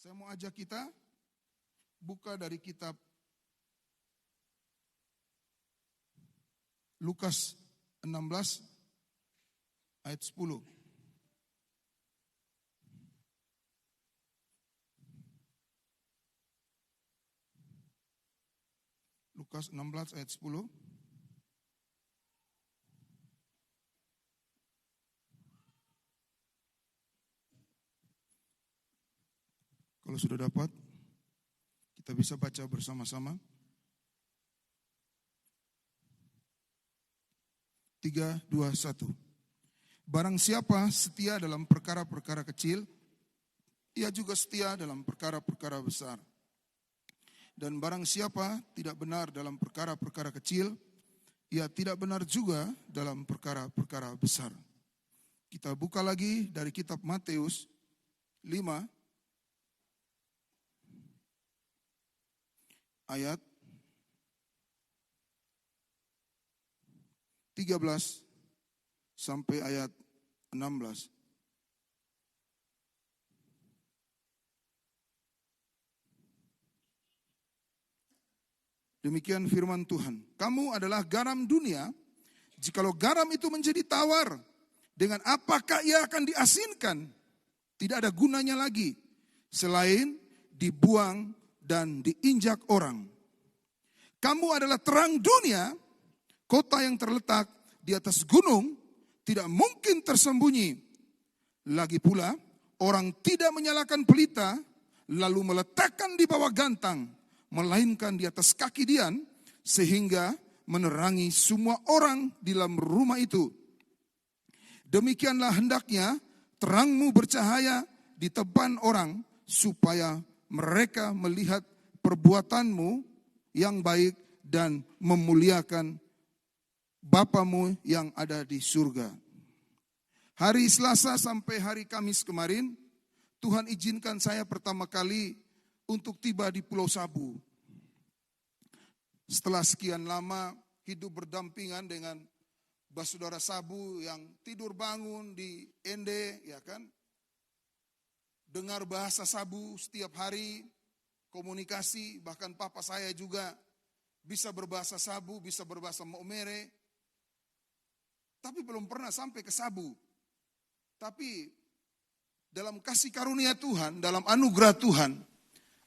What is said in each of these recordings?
Saya mau ajak kita buka dari kitab Lukas 16 ayat 10. Lukas 16 ayat 10. Kalau sudah dapat, kita bisa baca bersama-sama. 3, 2, 1. Barang siapa setia dalam perkara-perkara kecil, ia juga setia dalam perkara-perkara besar. Dan barang siapa tidak benar dalam perkara-perkara kecil, ia tidak benar juga dalam perkara-perkara besar. Kita buka lagi dari kitab Matius 5 ayat 13 sampai ayat 16. Demikian firman Tuhan. Kamu adalah garam dunia. Jikalau garam itu menjadi tawar, dengan apakah ia akan diasinkan? Tidak ada gunanya lagi, selain dibuang dan diinjak orang. Kamu adalah terang dunia. Kota yang terletak di atas gunung tidak mungkin tersembunyi. Lagi pula, orang tidak menyalakan pelita lalu meletakkan di bawah gantang, melainkan di atas kaki dian, sehingga menerangi semua orang di dalam rumah itu. Demikianlah hendaknya terangmu bercahaya di depan orang, supaya mereka melihat perbuatanmu yang baik dan memuliakan Bapamu yang ada di surga. Hari Selasa sampai hari Kamis kemarin, Tuhan izinkan saya pertama kali untuk tiba di Pulau Sabu. Setelah sekian lama hidup berdampingan dengan saudara Sabu yang tidur bangun di Ende, ya kan? Dengar bahasa Sabu setiap hari, komunikasi, bahkan papa saya juga bisa berbahasa Sabu, bisa berbahasa Maumere. Tapi belum pernah sampai ke Sabu. Tapi dalam kasih karunia Tuhan, dalam anugerah Tuhan,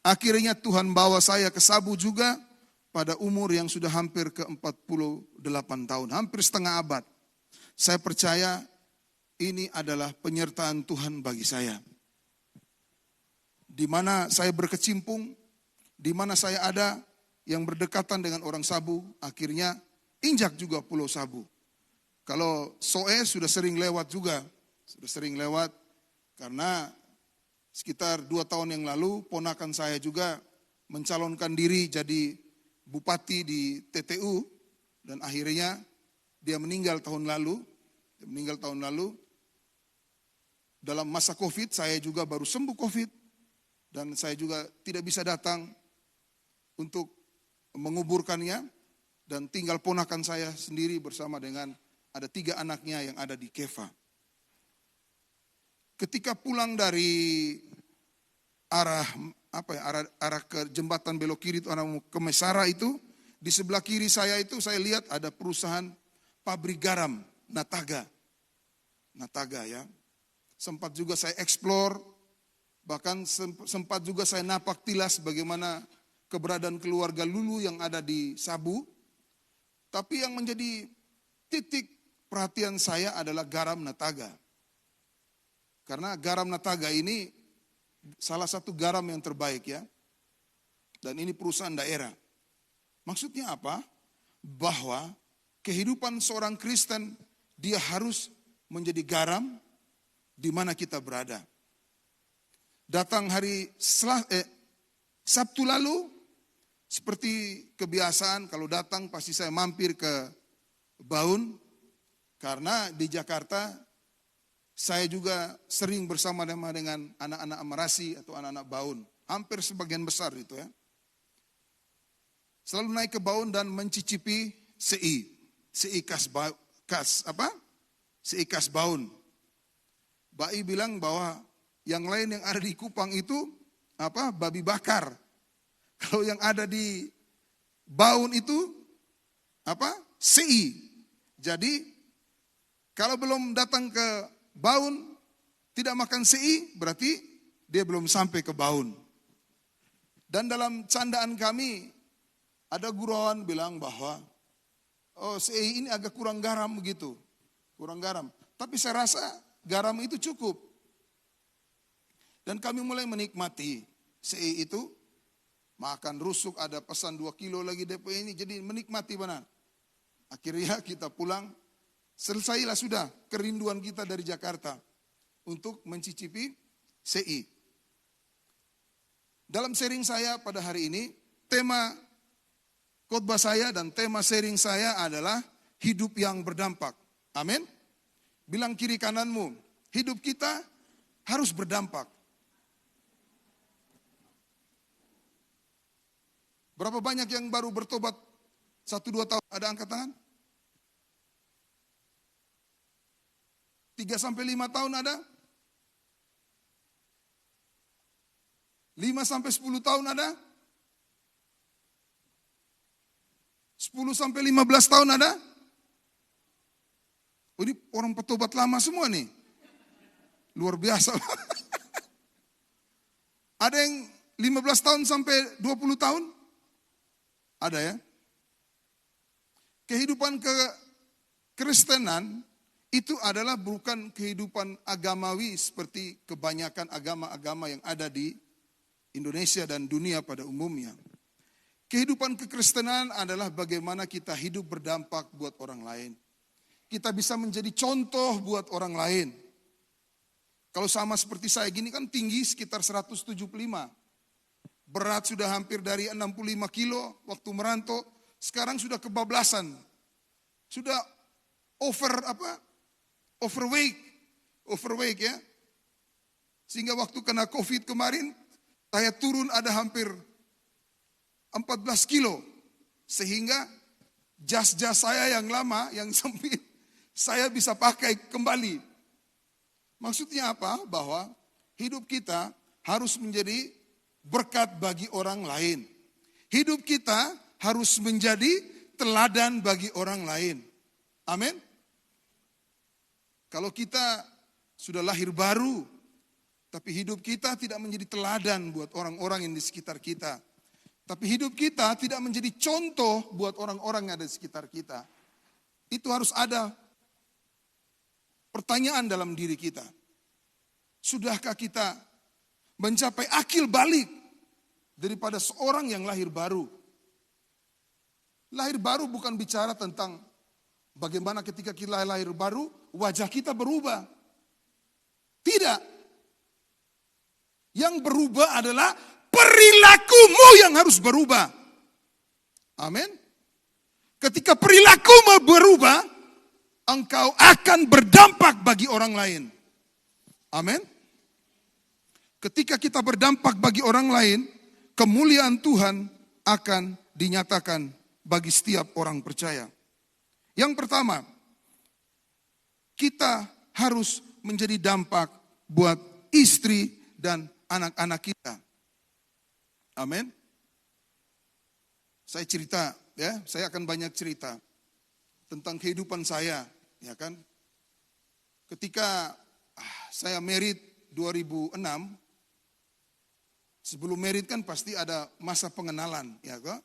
akhirnya Tuhan bawa saya ke Sabu juga pada umur yang sudah hampir ke 48 tahun, hampir setengah abad. Saya percaya ini adalah penyertaan Tuhan bagi saya. Di mana saya berkecimpung, di mana saya ada yang berdekatan dengan orang Sabu, akhirnya injak juga Pulau Sabu. Kalau Soe sudah sering lewat juga, karena sekitar 2 tahun yang lalu ponakan saya juga mencalonkan diri jadi bupati di TTU, dan akhirnya dia meninggal tahun lalu. Dalam masa COVID saya juga baru sembuh COVID, dan saya juga tidak bisa datang untuk menguburkannya, dan tinggal ponakan saya sendiri bersama dengan ada 3 anaknya yang ada di Kefa. Ketika pulang dari arah ke jembatan belok kiri itu, arah ke Mesara itu, di sebelah kiri saya itu saya lihat ada perusahaan pabrik garam Nataga ya. Sempat juga saya explore, bahkan sempat juga saya napak tilas bagaimana keberadaan keluarga Lulu yang ada di Sabu. Tapi yang menjadi titik perhatian saya adalah garam Nataga. Karena garam Nataga ini salah satu garam yang terbaik ya. Dan ini perusahaan daerah. Maksudnya apa? Bahwa kehidupan seorang Kristen, dia harus menjadi garam di mana kita berada. Datang hari Sabtu lalu, seperti kebiasaan kalau datang pasti saya mampir ke Baun. Karena di Jakarta saya juga sering bersama dengan anak-anak Amarasi atau anak-anak Baun. Hampir sebagian besar itu ya. Selalu naik ke Baun dan mencicipi CI khas Baun. Bai bilang bahwa yang lain yang ada di Kupang itu babi bakar. Kalau yang ada di Baun itu CI. Jadi kalau belum datang ke Baun tidak makan CI, berarti dia belum sampai ke Baun. Dan dalam candaan kami ada gurauan bilang bahwa CI ini agak kurang garam begitu. Kurang garam. Tapi saya rasa garam itu cukup. Dan kami mulai menikmati CI itu. Makan rusuk, ada pesan 2 kilo lagi DP ini. Jadi menikmati benar. Akhirnya kita pulang. Selesailah sudah kerinduan kita dari Jakarta. Untuk mencicipi CI. Dalam sharing saya pada hari ini. Tema khotbah saya dan tema sharing saya adalah hidup yang berdampak. Amin. Bilang kiri kananmu, hidup kita harus berdampak. Berapa banyak yang baru bertobat 1-2 tahun? Ada angkat tangan? 3-5 tahun ada? 5-10 tahun ada? 10-15 tahun ada? Oh, ini orang petobat lama semua nih. Luar biasa. Ada yang 15 tahun sampai 20 tahun? Ada ya? Kehidupan kekristenan itu adalah bukan kehidupan agamawi seperti kebanyakan agama-agama yang ada di Indonesia dan dunia pada umumnya. Kehidupan kekristenan adalah bagaimana kita hidup berdampak buat orang lain. Kita bisa menjadi contoh buat orang lain. Kalau sama seperti saya gini kan tinggi sekitar 175. Berat sudah hampir dari 65 kilo waktu merantau. Sekarang sudah kebablasan. Sudah overweight ya. Sehingga waktu kena COVID kemarin, saya turun ada hampir 14 kilo. Sehingga jas-jas saya yang lama, yang sempit, saya bisa pakai kembali. Maksudnya apa? Bahwa hidup kita harus menjadi berkat bagi orang lain. Hidup kita harus menjadi teladan bagi orang lain. Amin. Kalau kita sudah lahir baru, tapi hidup kita tidak menjadi teladan buat orang-orang yang di sekitar kita. Tapi hidup kita tidak menjadi contoh buat orang-orang yang ada di sekitar kita. Itu harus ada pertanyaan dalam diri kita. Sudahkah kita mencapai akil balik daripada seorang yang lahir baru? Lahir baru bukan bicara tentang bagaimana ketika kita lahir baru, wajah kita berubah. Tidak. Yang berubah adalah perilakumu yang harus berubah. Amin. Ketika perilakumu berubah, engkau akan berdampak bagi orang lain. Amin. Ketika kita berdampak bagi orang lain, kemuliaan Tuhan akan dinyatakan bagi setiap orang percaya. Yang pertama, kita harus menjadi dampak buat istri dan anak-anak kita. Amin. Saya cerita ya, saya akan banyak cerita tentang kehidupan saya, ya kan. Ketika saya married 2006, sebelum married kan pasti ada masa pengenalan, ya kan?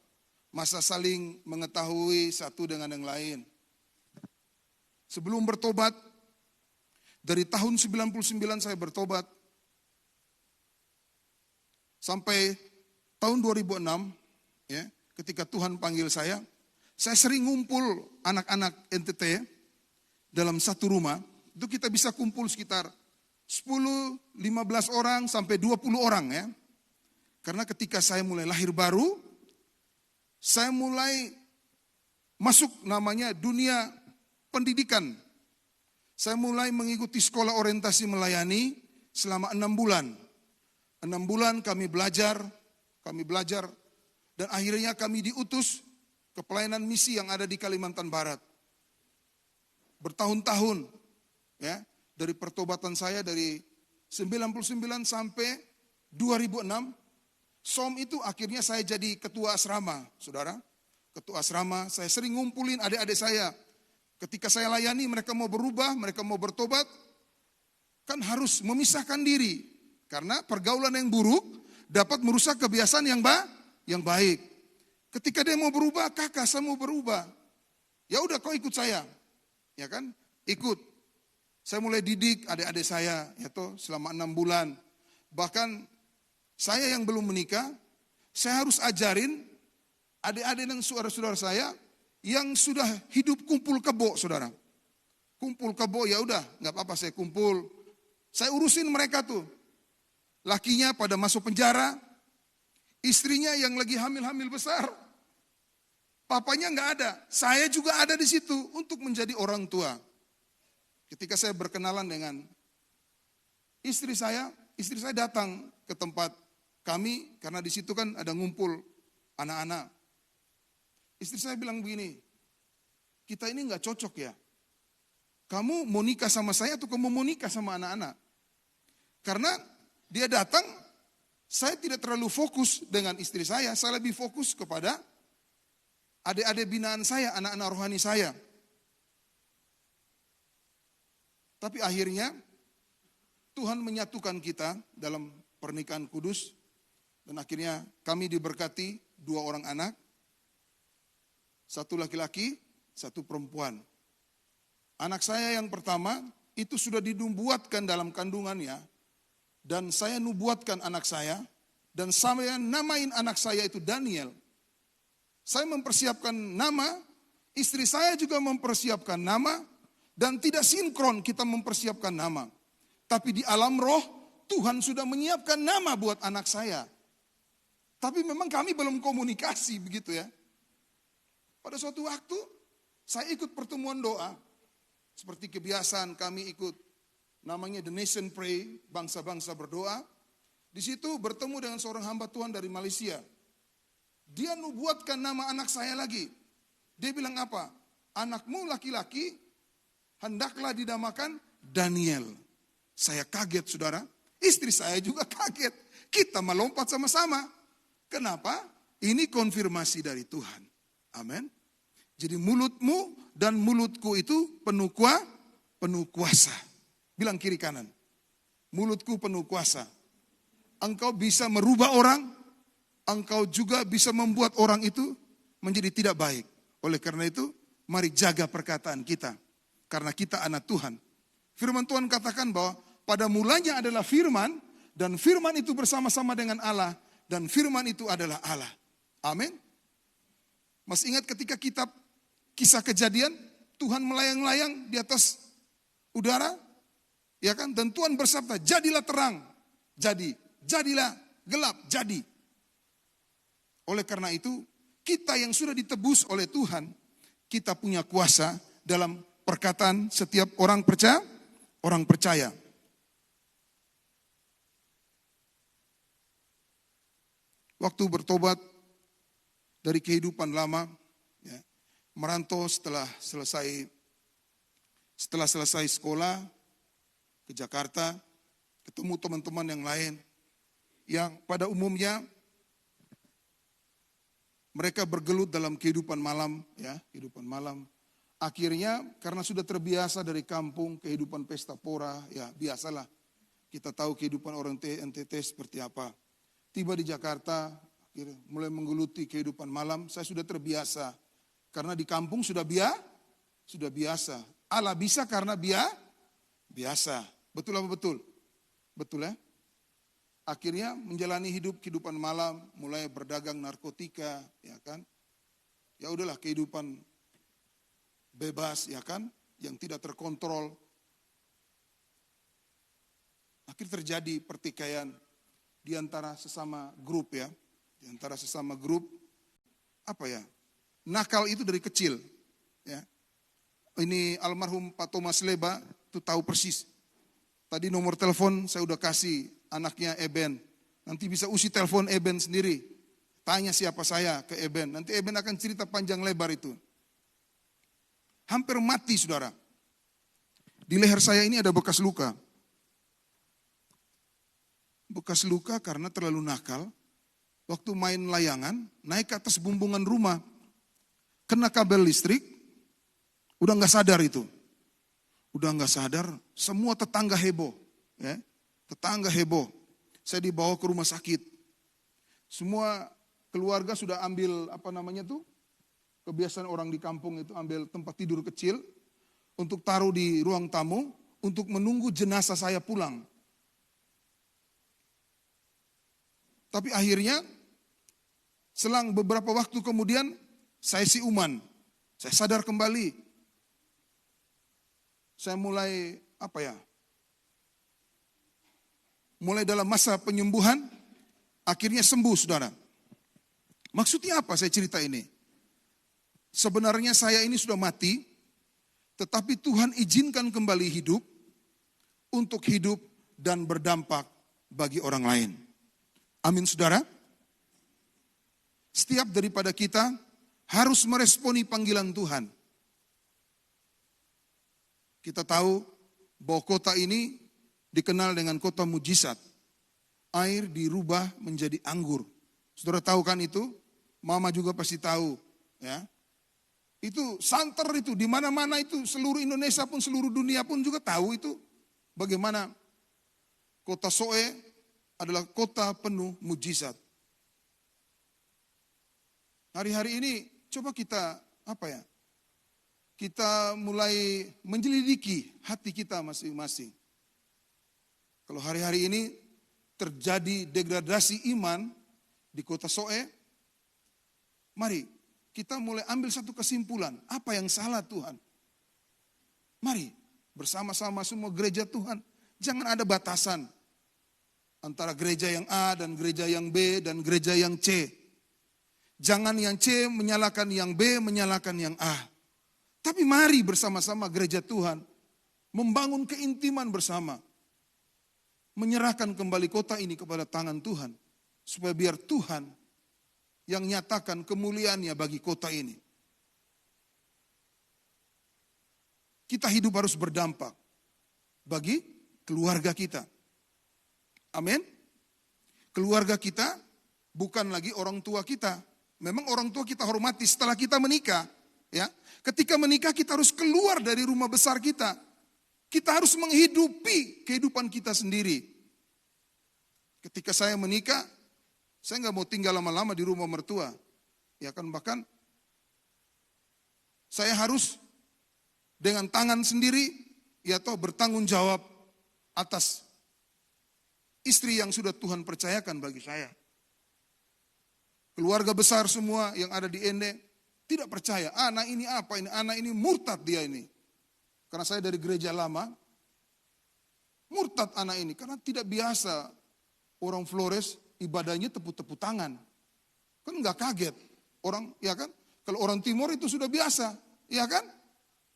Masa saling mengetahui satu dengan yang lain. Sebelum bertobat, dari tahun 99 saya bertobat, sampai tahun 2006, ya, ketika Tuhan panggil saya sering ngumpul anak-anak NTT dalam satu rumah. Itu kita bisa kumpul sekitar 10, 15 orang sampai 20 orang ya. Karena ketika saya mulai lahir baru, saya mulai masuk namanya dunia pendidikan. Saya mulai mengikuti sekolah orientasi melayani selama 6 bulan. 6 bulan kami belajar, dan akhirnya kami diutus ke pelayanan misi yang ada di Kalimantan Barat. Bertahun-tahun, ya, dari pertobatan saya dari 99 sampai 2006, SOM itu akhirnya saya jadi ketua asrama, saudara. Ketua asrama, saya sering ngumpulin adik-adik saya. Ketika saya layani, mereka mau berubah, mereka mau bertobat, kan harus memisahkan diri. Karena pergaulan yang buruk dapat merusak kebiasaan yang baik. Ketika dia mau berubah, kakak saya mau berubah. Ya udah kau ikut saya. Ya kan? Ikut. Saya mulai didik adik-adik saya, ya toh, selama 6 bulan. Bahkan saya yang belum menikah, saya harus ajarin adik-adik dan saudara-saudara saya yang sudah hidup kumpul kebo, saudara. Kumpul kebo, ya udah, nggak apa-apa saya kumpul. Saya urusin mereka tuh. Lakinya pada masuk penjara, istrinya yang lagi hamil-hamil besar. Papanya nggak ada, saya juga ada di situ untuk menjadi orang tua. Ketika saya berkenalan dengan istri saya datang ke tempat kami karena di situ kan ada ngumpul anak-anak. Istri saya bilang begini, kita ini nggak cocok ya. Kamu mau nikah sama saya atau kamu mau nikah sama anak-anak? Karena dia datang, saya tidak terlalu fokus dengan istri saya lebih fokus kepada adik-adik binaan saya, anak-anak rohani saya. Tapi akhirnya Tuhan menyatukan kita dalam pernikahan kudus. Dan akhirnya kami diberkati 2 orang anak. 1 laki-laki, 1 perempuan. Anak saya yang pertama itu sudah dinubuatkan dalam kandungannya. Dan saya nubuatkan anak saya. Dan saya namain anak saya itu Daniel. Saya mempersiapkan nama, istri saya juga mempersiapkan nama. Dan tidak sinkron kita mempersiapkan nama. Tapi di alam roh, Tuhan sudah menyiapkan nama buat anak saya. Tapi memang kami belum komunikasi begitu ya. Pada suatu waktu, saya ikut pertemuan doa. Seperti kebiasaan kami ikut, namanya The Nation Pray, bangsa-bangsa berdoa. Di situ bertemu dengan seorang hamba Tuhan dari Malaysia. Dia nubuatkan nama anak saya lagi. Dia bilang apa? Anakmu laki-laki, hendaklah dinamakan Daniel. Saya kaget, saudara. Istri saya juga kaget. Kita melompat sama-sama. Kenapa? Ini konfirmasi dari Tuhan. Amin. Jadi mulutmu dan mulutku itu penuh kuasa. Bilang kiri kanan. Mulutku penuh kuasa. Engkau bisa merubah orang. Engkau juga bisa membuat orang itu menjadi tidak baik. Oleh karena itu, mari jaga perkataan kita. Karena kita anak Tuhan. Firman Tuhan katakan bahwa pada mulanya adalah firman. Dan firman itu bersama-sama dengan Allah. Dan firman itu adalah Allah. Amin. Masih ingat ketika kitab Kisah Kejadian, Tuhan melayang-layang di atas udara, ya kan? Dan Tuhan bersabda, jadilah terang, jadi, jadilah gelap, jadi. Oleh karena itu, kita yang sudah ditebus oleh Tuhan, kita punya kuasa dalam perkataan setiap orang percaya. Waktu bertobat dari kehidupan lama, ya, merantau setelah selesai sekolah ke Jakarta, ketemu teman-teman yang lain, yang pada umumnya mereka bergelut dalam kehidupan malam, ya, kehidupan malam. Akhirnya karena sudah terbiasa dari kampung, kehidupan pesta pora, ya biasalah. Kita tahu kehidupan orang NTT seperti apa. Tiba di Jakarta, mulai menggeluti kehidupan malam, saya sudah terbiasa. Karena di kampung sudah biasa. Allah bisa karena biasa. Betul apa betul? Betul ya? Akhirnya menjalani kehidupan malam, mulai berdagang narkotika, ya kan? Ya udahlah kehidupan bebas, ya kan? Yang tidak terkontrol. Akhirnya terjadi pertikaian di antara sesama grup ya. Di antara sesama grup, apa ya? Nakal itu dari kecil. Ya. Ini almarhum Pak Thomas Leba, itu tahu persis. Tadi nomor telepon saya udah kasih anaknya Eben. Nanti bisa usi telepon Eben sendiri. Tanya siapa saya ke Eben. Nanti Eben akan cerita panjang lebar itu. Hampir mati saudara. Di leher saya ini ada bekas luka. Bekas luka karena terlalu nakal. waktu main layangan, naik ke atas bumbungan rumah, kena kabel listrik, udah nggak sadar itu. Udah nggak sadar, semua tetangga heboh. Ya, tetangga heboh. Saya dibawa ke rumah sakit. Semua keluarga sudah ambil kebiasaan orang di kampung itu ambil tempat tidur kecil untuk taruh di ruang tamu untuk menunggu jenazah saya pulang. Tapi akhirnya selang beberapa waktu kemudian saya siuman. Saya sadar kembali. Saya mulai mulai dalam masa penyembuhan, akhirnya sembuh, saudara. Maksudnya apa saya cerita ini? Sebenarnya saya ini sudah mati, tetapi Tuhan izinkan kembali hidup untuk hidup dan berdampak bagi orang lain. Amin, saudara. Setiap daripada kita harus meresponi panggilan Tuhan. Kita tahu bahwa kota ini dikenal dengan kota mujizat. Air dirubah menjadi anggur. Saudara tahu kan itu? Mama juga pasti tahu. Ya. Itu santer itu, di mana-mana itu, seluruh Indonesia pun, seluruh dunia pun juga tahu itu. Bagaimana kota Soe adalah kota penuh mujizat. Hari-hari ini coba kita kita mulai menyelidiki hati kita masing-masing. Kalau hari-hari ini terjadi degradasi iman di kota Soe, mari kita mulai ambil satu kesimpulan. Apa yang salah Tuhan? Mari bersama-sama semua gereja Tuhan. Jangan ada batasan antara gereja yang A dan gereja yang B dan gereja yang C. Jangan yang C menyalahkan yang B, menyalahkan yang A. Tapi mari bersama-sama gereja Tuhan membangun keintiman bersama. Menyerahkan kembali kota ini kepada tangan Tuhan. Supaya biar Tuhan yang nyatakan kemuliaannya bagi kota ini. Kita hidup harus berdampak bagi keluarga kita. Amin. Keluarga kita bukan lagi orang tua kita. Memang orang tua kita hormati setelah kita menikah. Ya, ketika menikah kita harus keluar dari rumah besar kita. Kita harus menghidupi kehidupan kita sendiri. Ketika saya menikah, saya nggak mau tinggal lama-lama di rumah mertua. Ya kan, bahkan saya harus dengan tangan sendiri bertanggung jawab atas istri yang sudah Tuhan percayakan bagi saya. Keluarga besar semua yang ada di Ende tidak percaya, anak ini apa ini, anak ini murtad dia ini. Karena saya dari gereja lama, murtad anak ini. Karena tidak biasa orang Flores ibadahnya tepuk-tepuk tangan. Kan nggak kaget. Orang, ya kan, kalau orang Timur itu sudah biasa, ya kan.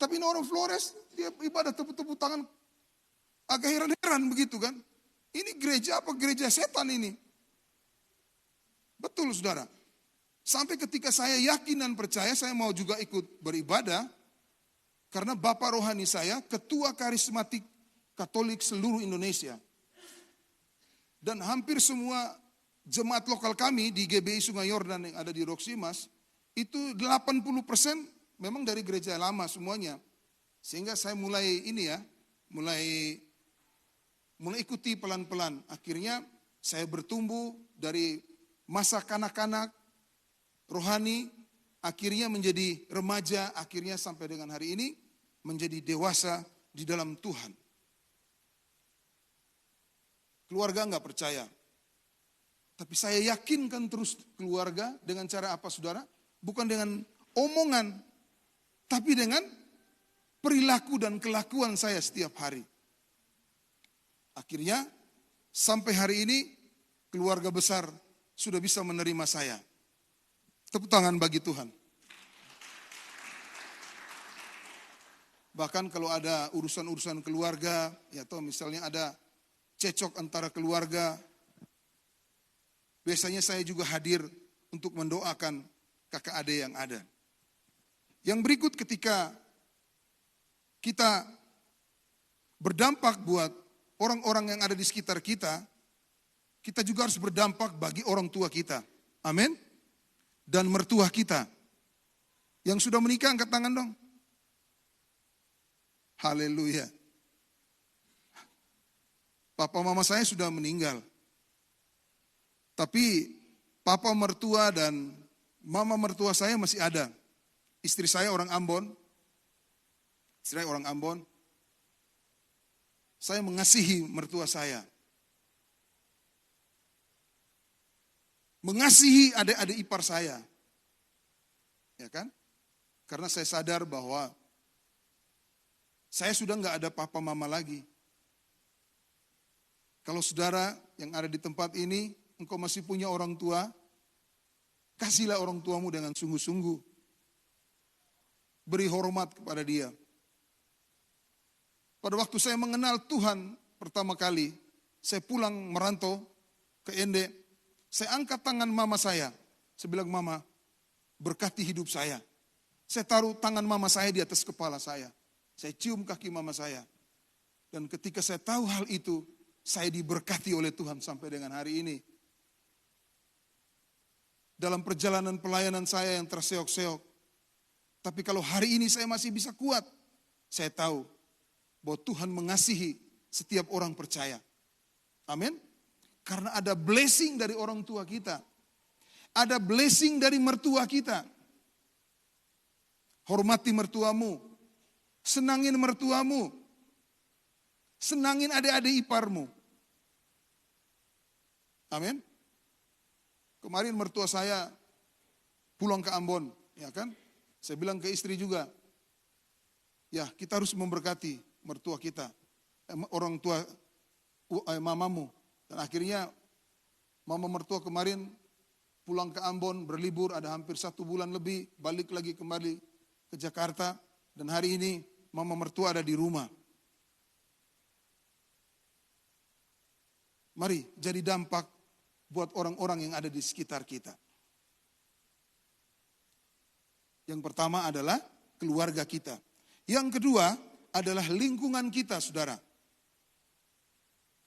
Tapi ini orang Flores, dia ibadah tepuk-tepuk tangan. Agak heran-heran begitu kan. Ini gereja apa gereja setan ini? Betul saudara. Sampai ketika saya yakin dan percaya, saya mau juga ikut beribadah. Karena Bapak rohani saya, ketua karismatik Katolik seluruh Indonesia. Dan hampir semua jemaat lokal kami di GBI Sungai Yordan yang ada di Roksimas, itu 80% memang dari gereja lama semuanya. Sehingga saya mulai ikuti pelan-pelan. Akhirnya saya bertumbuh dari masa kanak-kanak, rohani, akhirnya menjadi remaja, akhirnya sampai dengan hari ini menjadi dewasa di dalam Tuhan. Keluarga enggak percaya. Tapi saya yakinkan terus keluarga dengan cara apa saudara? Bukan dengan omongan, tapi dengan perilaku dan kelakuan saya setiap hari. Akhirnya sampai hari ini keluarga besar sudah bisa menerima saya. Tepuk tangan bagi Tuhan. Bahkan kalau ada urusan-urusan keluarga, atau misalnya ada cekcok antara keluarga, biasanya saya juga hadir untuk mendoakan kakak adik yang ada. Yang berikut, ketika kita berdampak buat orang-orang yang ada di sekitar kita, kita juga harus berdampak bagi orang tua kita. Amin. Dan mertua kita. Yang sudah menikah angkat tangan dong. Haleluya. Papa mama saya sudah meninggal. Tapi papa mertua dan mama mertua saya masih ada. Istri saya orang Ambon. Istri saya orang Ambon. Saya mengasihi mertua saya. Mengasihi adik-adik ipar saya. Ya kan? Karena saya sadar bahwa saya sudah enggak ada papa mama lagi. Kalau saudara yang ada di tempat ini, engkau masih punya orang tua, kasihlah orang tuamu dengan sungguh-sungguh. Beri hormat kepada dia. Pada waktu saya mengenal Tuhan pertama kali, saya pulang merantau ke Ende, saya angkat tangan mama saya. Saya bilang, mama, berkati hidup saya. Saya taruh tangan mama saya di atas kepala saya. Saya cium kaki mama saya. Dan ketika saya tahu hal itu, saya diberkati oleh Tuhan sampai dengan hari ini. Dalam perjalanan pelayanan saya yang terseok-seok. Tapi kalau hari ini saya masih bisa kuat, saya tahu bahwa Tuhan mengasihi setiap orang percaya. Amin. Karena ada blessing dari orang tua kita. Ada blessing dari mertua kita. Hormati mertuamu. Senangin mertuamu. Senangin adik-adik iparmu. Amin. Kemarin mertua saya pulang ke Ambon, ya kan? Saya bilang ke istri juga, ya kita harus memberkati mertua kita, orang tua mamamu. Dan akhirnya mama mertua kemarin pulang ke Ambon, berlibur, ada hampir 1 bulan lebih, balik lagi kembali ke Jakarta. Dan hari ini mama mertua ada di rumah. Mari jadi dampak buat orang-orang yang ada di sekitar kita. Yang pertama adalah keluarga kita. Yang kedua adalah lingkungan kita, saudara.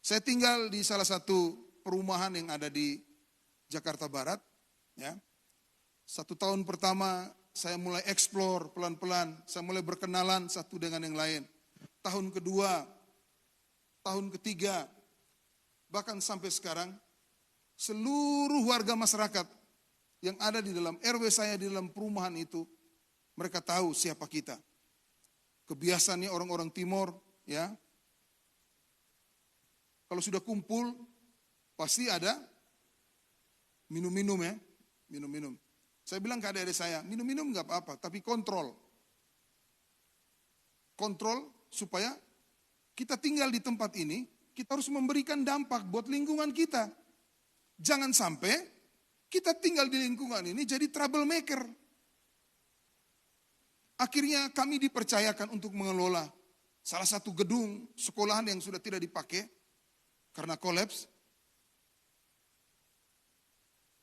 Saya tinggal di salah satu perumahan yang ada di Jakarta Barat. Ya. 1 tahun pertama saya mulai explore pelan-pelan. Saya mulai berkenalan satu dengan yang lain. Tahun kedua, tahun ketiga, bahkan sampai sekarang, seluruh warga masyarakat yang ada di dalam RW saya, di dalam perumahan itu, mereka tahu siapa kita. Kebiasaannya orang-orang Timur, ya. Kalau sudah kumpul, pasti ada minum-minum ya, minum-minum. Saya bilang ke adik-adik saya, minum-minum enggak apa-apa, tapi kontrol. Kontrol supaya kita tinggal di tempat ini, kita harus memberikan dampak buat lingkungan kita. Jangan sampai kita tinggal di lingkungan ini jadi troublemaker. Akhirnya kami dipercayakan untuk mengelola salah satu gedung sekolahan yang sudah tidak dipakai karena kolaps.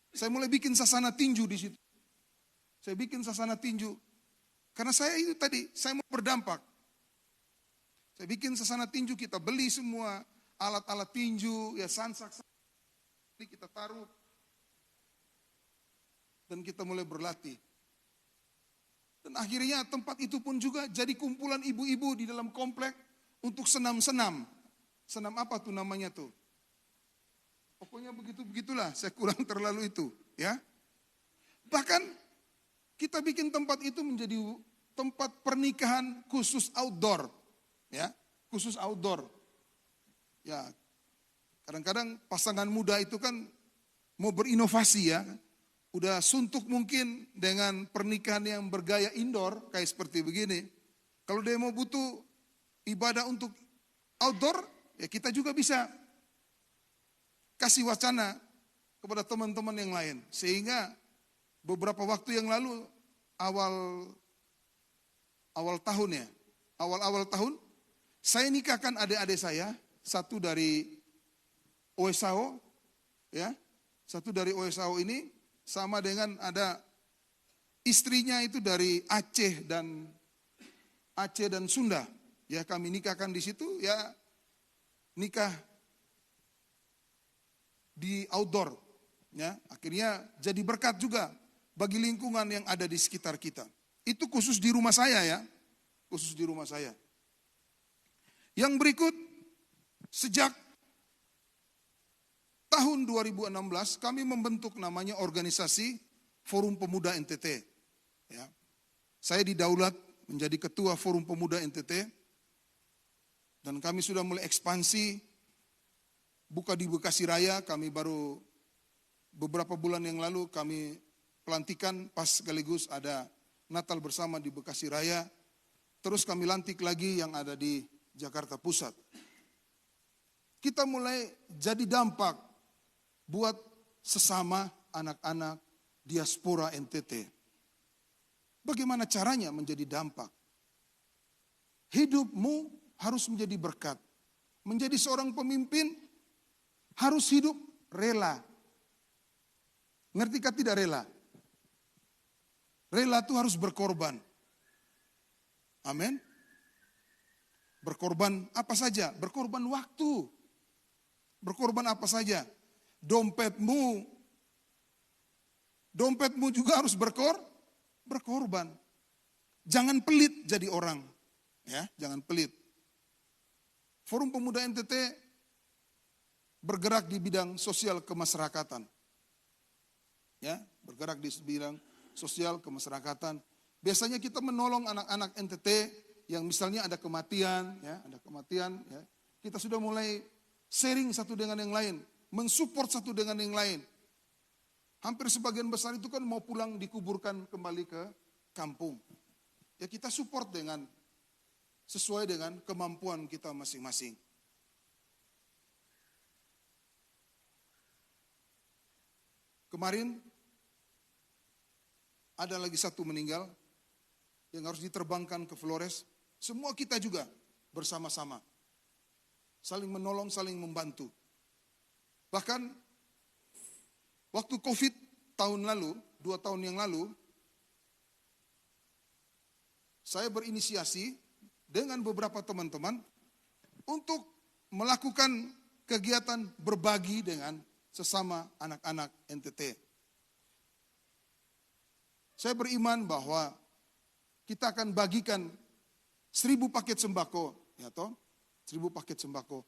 Saya mulai bikin sasana tinju di situ. Saya bikin sasana tinju. Karena saya itu tadi, saya mau berdampak. Saya bikin sasana tinju, kita beli semua alat-alat tinju, ya sansak, kita taruh. Dan kita mulai berlatih. Dan akhirnya tempat itu pun juga jadi kumpulan ibu-ibu di dalam komplek untuk senam-senam. Senam apa tuh namanya tuh? Pokoknya begitulah, saya kurang terlalu itu, ya. Bahkan kita bikin tempat itu menjadi tempat pernikahan khusus outdoor, ya, khusus outdoor. Ya, kadang-kadang pasangan muda itu kan mau berinovasi ya, udah suntuk mungkin dengan pernikahan yang bergaya indoor kayak seperti begini. Kalau dia mau butuh ibadah untuk outdoor, ya kita juga bisa kasih wacana kepada teman-teman yang lain. Sehingga beberapa waktu yang lalu, awal tahun ya, awal tahun, saya nikahkan adik-adik saya, satu dari OSAO, ya, satu dari OSAO ini sama dengan ada istrinya itu dari Aceh dan Sunda. Ya kami nikahkan di situ, ya nikah di outdoor, Ya, akhirnya jadi berkat juga bagi lingkungan yang ada di sekitar kita. Itu khusus di rumah saya ya, khusus di rumah saya. Yang berikut, sejak tahun 2016 kami membentuk namanya organisasi Forum Pemuda NTT. Ya. Saya didaulat menjadi ketua Forum Pemuda NTT dan kami sudah mulai ekspansi, buka di Bekasi Raya. Kami baru beberapa bulan yang lalu kami pelantikan pas sekaligus ada Natal bersama di Bekasi Raya. Terus kami lantik lagi yang ada di Jakarta Pusat. Kita mulai jadi dampak buat sesama anak-anak diaspora NTT. Bagaimana caranya menjadi dampak? Hidupmu harus menjadi berkat. Menjadi seorang pemimpin harus hidup rela. Ngerti kan tidak rela? Rela itu harus berkorban. Amin. Berkorban apa saja? Berkorban waktu. Berkorban apa saja? Dompetmu juga harus berkorban. Jangan pelit jadi orang. Ya, jangan pelit. Forum Pemuda NTT bergerak di bidang sosial kemasyarakatan. Ya, bergerak di bidang sosial kemasyarakatan. Biasanya kita menolong anak-anak NTT yang misalnya ada kematian, ya. Kita sudah mulai sharing satu dengan yang lain, mensupport satu dengan yang lain. Hampir sebagian besar itu kan mau pulang dikuburkan kembali ke kampung. Ya kita support sesuai dengan kemampuan kita masing-masing. Kemarin ada lagi satu meninggal yang harus diterbangkan ke Flores. Semua kita juga bersama-sama. Saling menolong, saling membantu. Bahkan waktu COVID tahun lalu, 2 tahun yang lalu, saya berinisiasi dengan beberapa teman-teman untuk melakukan kegiatan berbagi dengan sesama anak-anak NTT. Saya beriman bahwa kita akan bagikan 1000 paket sembako, ya toh, 1000 paket sembako.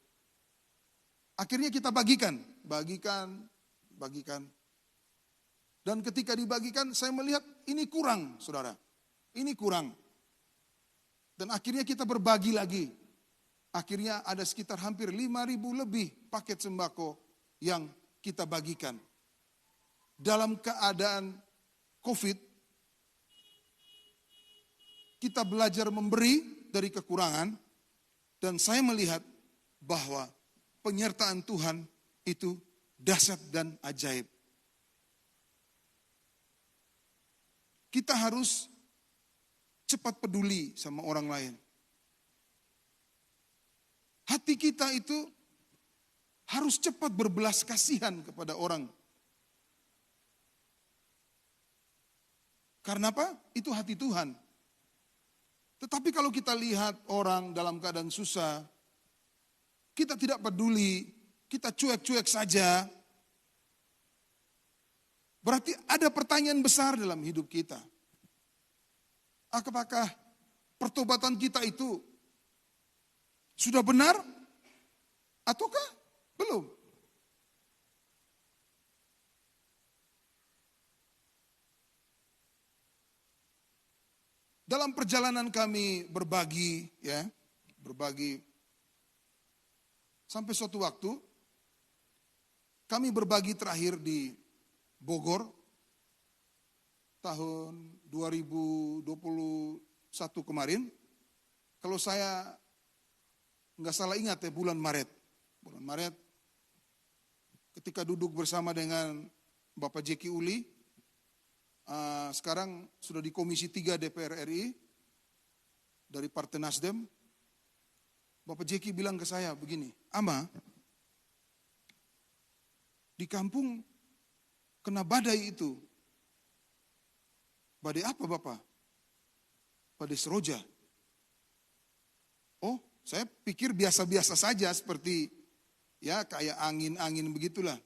Akhirnya kita bagikan. Dan ketika dibagikan, saya melihat ini kurang, saudara. Ini kurang. Dan akhirnya kita berbagi lagi. Akhirnya ada sekitar hampir 5.000 lebih paket sembako yang kita bagikan. Dalam keadaan COVID, kita belajar memberi dari kekurangan, dan saya melihat bahwa penyertaan Tuhan itu dahsyat dan ajaib. Kita harus cepat peduli sama orang lain. Hati kita itu harus cepat berbelas kasihan kepada orang. Karena apa? Itu hati Tuhan. Tetapi kalau kita lihat orang dalam keadaan susah, kita tidak peduli, kita cuek-cuek saja, berarti ada pertanyaan besar dalam hidup kita. Apakah pertobatan kita itu sudah benar ataukah belum? Dalam perjalanan kami berbagi, sampai suatu waktu kami berbagi terakhir di Bogor tahun 2021 kemarin. Kalau saya nggak salah ingat ya, bulan Maret ketika duduk bersama dengan Bapak Jeki Uli, sekarang sudah di Komisi 3 DPR RI dari Partai Nasdem. Bapak Jeki bilang ke saya begini, Ama, di kampung kena badai itu. Badai apa Bapak? Badai Seroja. Oh, saya pikir biasa-biasa saja, seperti ya kayak angin-angin begitulah.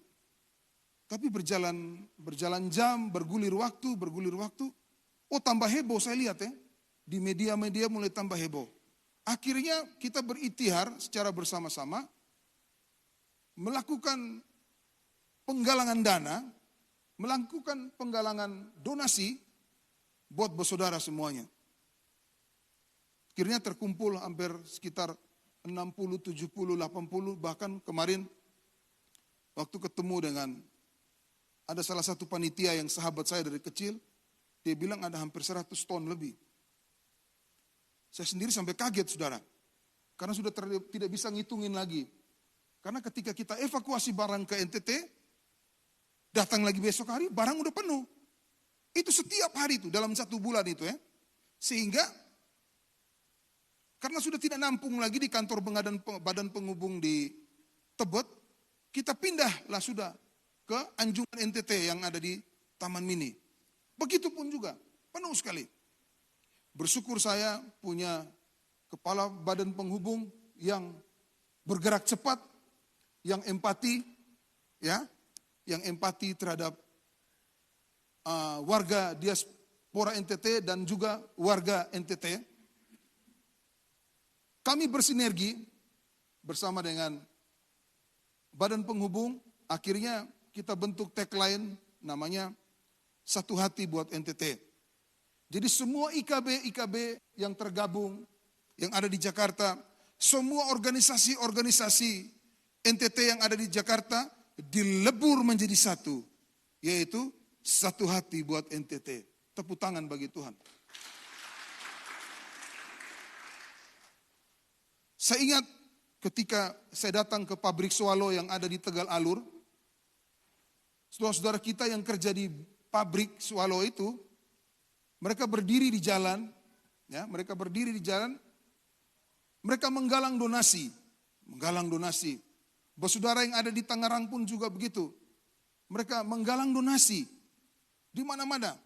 Tapi berjalan jam, bergulir waktu. Oh, tambah heboh saya lihat ya. Di media-media mulai tambah heboh. Akhirnya kita berikhtiar secara bersama-sama melakukan penggalangan dana, melakukan penggalangan donasi buat bersaudara semuanya. Akhirnya terkumpul hampir sekitar 60, 70, 80, bahkan kemarin waktu ketemu dengan ada salah satu panitia yang sahabat saya dari kecil, dia bilang ada hampir 100 ton lebih. Saya sendiri sampai kaget saudara, karena sudah tidak bisa ngitungin lagi. Karena ketika kita evakuasi barang ke NTT, datang lagi besok hari, barang udah penuh. Itu setiap hari itu, dalam 1 bulan itu ya. Sehingga, karena sudah tidak nampung lagi di kantor badan penghubung di Tebet, kita pindahlah sudah ke Anjungan NTT yang ada di Taman Mini. Begitupun juga, penuh sekali. Bersyukur saya punya kepala badan penghubung yang bergerak cepat, yang empati, ya, yang empati terhadap warga diaspora NTT dan juga warga NTT. Kami bersinergi bersama dengan badan penghubung, akhirnya kita bentuk tagline namanya Satu Hati buat NTT. Jadi semua IKB yang tergabung, yang ada di Jakarta, semua organisasi-organisasi NTT yang ada di Jakarta dilebur menjadi satu, yaitu Satu Hati buat NTT. Tepuk tangan bagi Tuhan. Saya ingat ketika saya datang ke pabrik Swallow yang ada di Tegal Alur, saudara-saudara kita yang kerja di pabrik Swallow itu, mereka berdiri di jalan, ya, mereka menggalang donasi. Bersaudara yang ada di Tangerang pun juga begitu. Mereka menggalang donasi di mana-mana.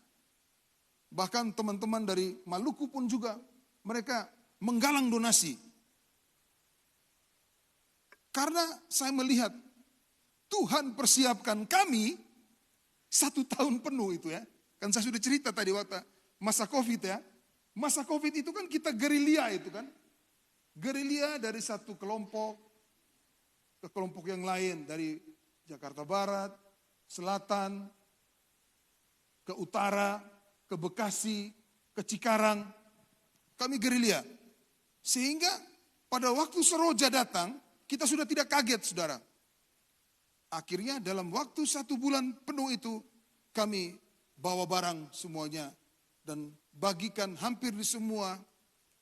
Bahkan teman-teman dari Maluku pun juga mereka menggalang donasi. Karena saya melihat Tuhan persiapkan kami 1 tahun penuh itu ya. Kan saya sudah cerita tadi waktu masa Covid ya. Masa Covid itu kan kita gerilya itu kan. Gerilya dari satu kelompok ke kelompok yang lain. Dari Jakarta Barat, Selatan, ke Utara, ke Bekasi, ke Cikarang. Kami gerilya. Sehingga pada waktu Seroja datang, kita sudah tidak kaget saudara. Akhirnya dalam waktu 1 bulan penuh itu kami bawa barang semuanya dan bagikan hampir di semua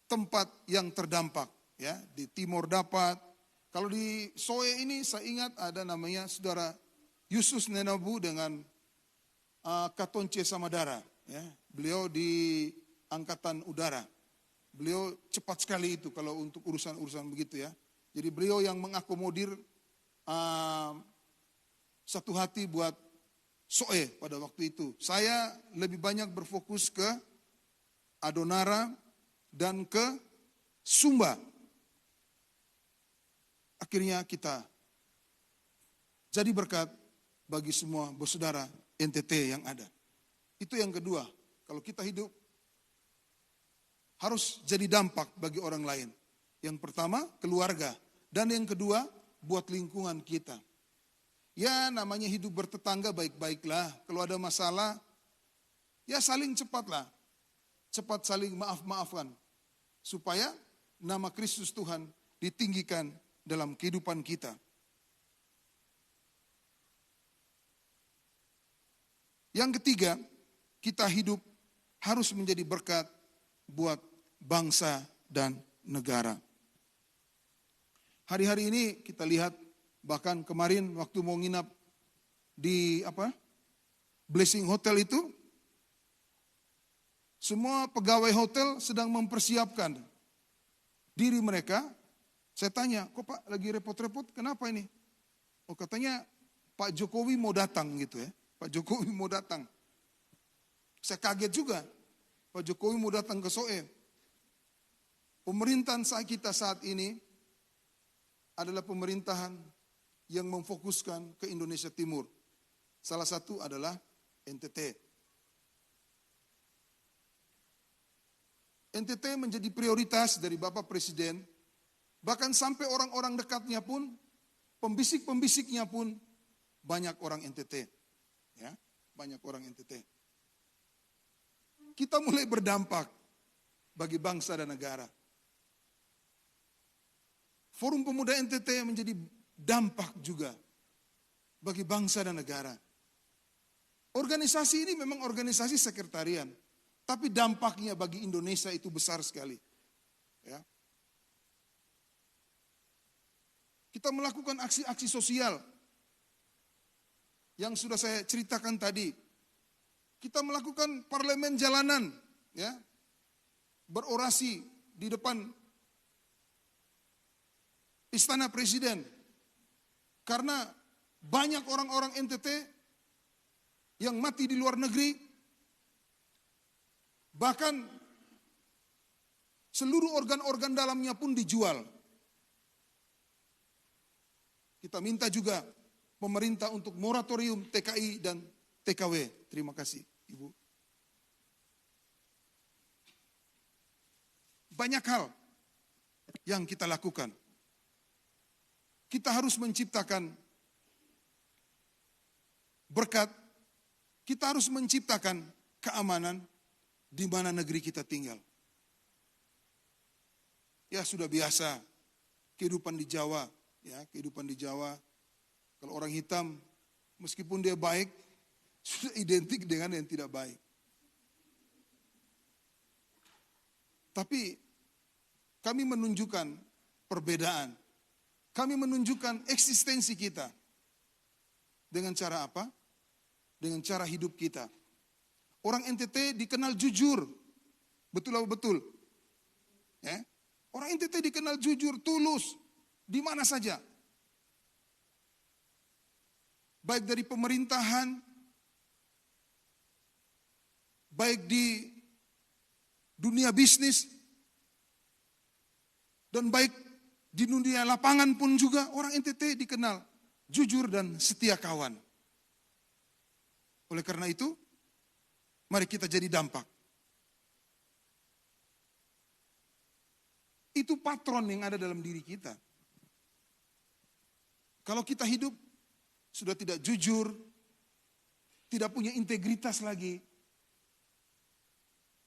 tempat yang terdampak. Ya, di Timur dapat. Kalau di Soe ini saya ingat ada namanya saudara Yusus Nenabu dengan Katonce Samadara. Ya, beliau di Angkatan Udara. Beliau cepat sekali itu kalau untuk urusan-urusan begitu ya. Jadi beliau yang mengakomodir Satu Hati buat Soe pada waktu itu. Saya lebih banyak berfokus ke Adonara dan ke Sumba. Akhirnya kita jadi berkat bagi semua bersaudara NTT yang ada. Itu yang kedua. Kalau kita hidup harus jadi dampak bagi orang lain. Yang pertama keluarga. Dan yang kedua buat lingkungan kita. Ya namanya hidup bertetangga baik-baiklah. Kalau ada masalah ya saling cepatlah. Cepat saling maaf-maafkan. Supaya nama Kristus Tuhan ditinggikan dalam kehidupan kita. Yang ketiga, kita hidup harus menjadi berkat buat bangsa dan negara. Hari-hari ini kita lihat, bahkan kemarin waktu mau nginap di Blessing Hotel itu, semua pegawai hotel sedang mempersiapkan diri mereka. Saya tanya, kok Pak lagi repot-repot, kenapa ini? Oh katanya Pak Jokowi mau datang gitu ya. Pak Jokowi mau datang. Saya kaget juga, Pak Jokowi mau datang ke Soe. Pemerintahan kita saat ini adalah pemerintahan yang memfokuskan ke Indonesia Timur. Salah satu adalah NTT. NTT menjadi prioritas dari Bapak Presiden, bahkan sampai orang-orang dekatnya pun, pembisik-pembisiknya pun, banyak orang NTT. Ya, banyak orang NTT. Kita mulai berdampak bagi bangsa dan negara. Forum Pemuda NTT menjadi dampak juga bagi bangsa dan negara. Organisasi ini memang organisasi sekretarian, tapi dampaknya bagi Indonesia itu besar sekali. Ya. Kita melakukan aksi-aksi sosial yang sudah saya ceritakan tadi. Kita melakukan parlemen jalanan, ya, berorasi di depan Istana Presiden. Karena banyak orang-orang NTT yang mati di luar negeri, bahkan seluruh organ-organ dalamnya pun dijual. Kita minta juga pemerintah untuk moratorium TKI dan TKW. Terima kasih, Ibu. Banyak hal yang kita lakukan. Kita harus menciptakan berkat, kita harus menciptakan keamanan di mana negeri kita tinggal. Ya, sudah biasa kehidupan di Jawa, ya, kehidupan di Jawa. Kalau orang hitam, meskipun dia baik, sudah identik dengan yang tidak baik. Tapi kami menunjukkan perbedaan. Kami menunjukkan eksistensi kita. Dengan cara apa? Dengan cara hidup kita. Orang NTT dikenal jujur. Betul apa betul? Ya? Orang NTT dikenal jujur, tulus. Di mana saja. Baik dari pemerintahan, baik di dunia bisnis, dan baik di dunia lapangan pun juga orang NTT dikenal jujur dan setia kawan. Oleh karena itu, mari kita jadi dampak. Itu patron yang ada dalam diri kita. Kalau kita hidup sudah tidak jujur, tidak punya integritas lagi.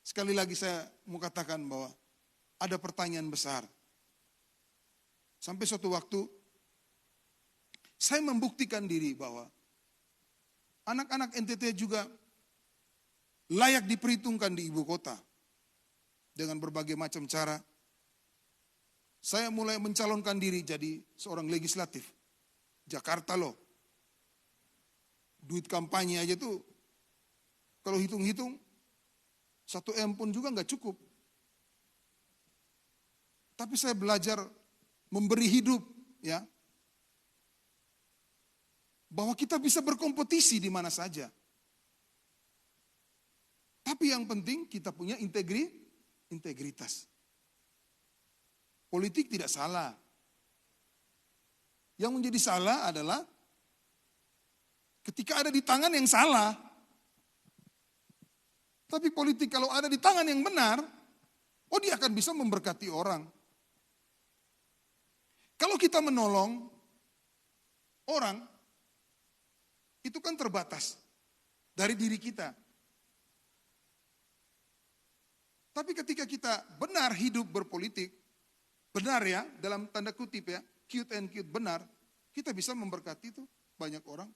Sekali lagi saya mau katakan bahwa ada pertanyaan besar. Sampai suatu waktu, saya membuktikan diri bahwa anak-anak NTT juga layak diperhitungkan di ibu kota. Dengan berbagai macam cara, saya mulai mencalonkan diri jadi seorang legislatif. Jakarta loh. Duit kampanye aja tuh, kalau hitung-hitung, 1 M pun juga nggak cukup. Tapi saya belajar memberi hidup, ya, bahwa kita bisa berkompetisi di mana saja. Tapi yang penting kita punya integritas. Politik tidak salah. Yang menjadi salah adalah ketika ada di tangan yang salah. Tapi politik kalau ada di tangan yang benar, oh dia akan bisa memberkati orang. Kalau kita menolong orang, itu kan terbatas dari diri kita. Tapi ketika kita benar hidup berpolitik, benar ya, dalam tanda kutip ya, cute and cute benar, kita bisa memberkati itu banyak orang.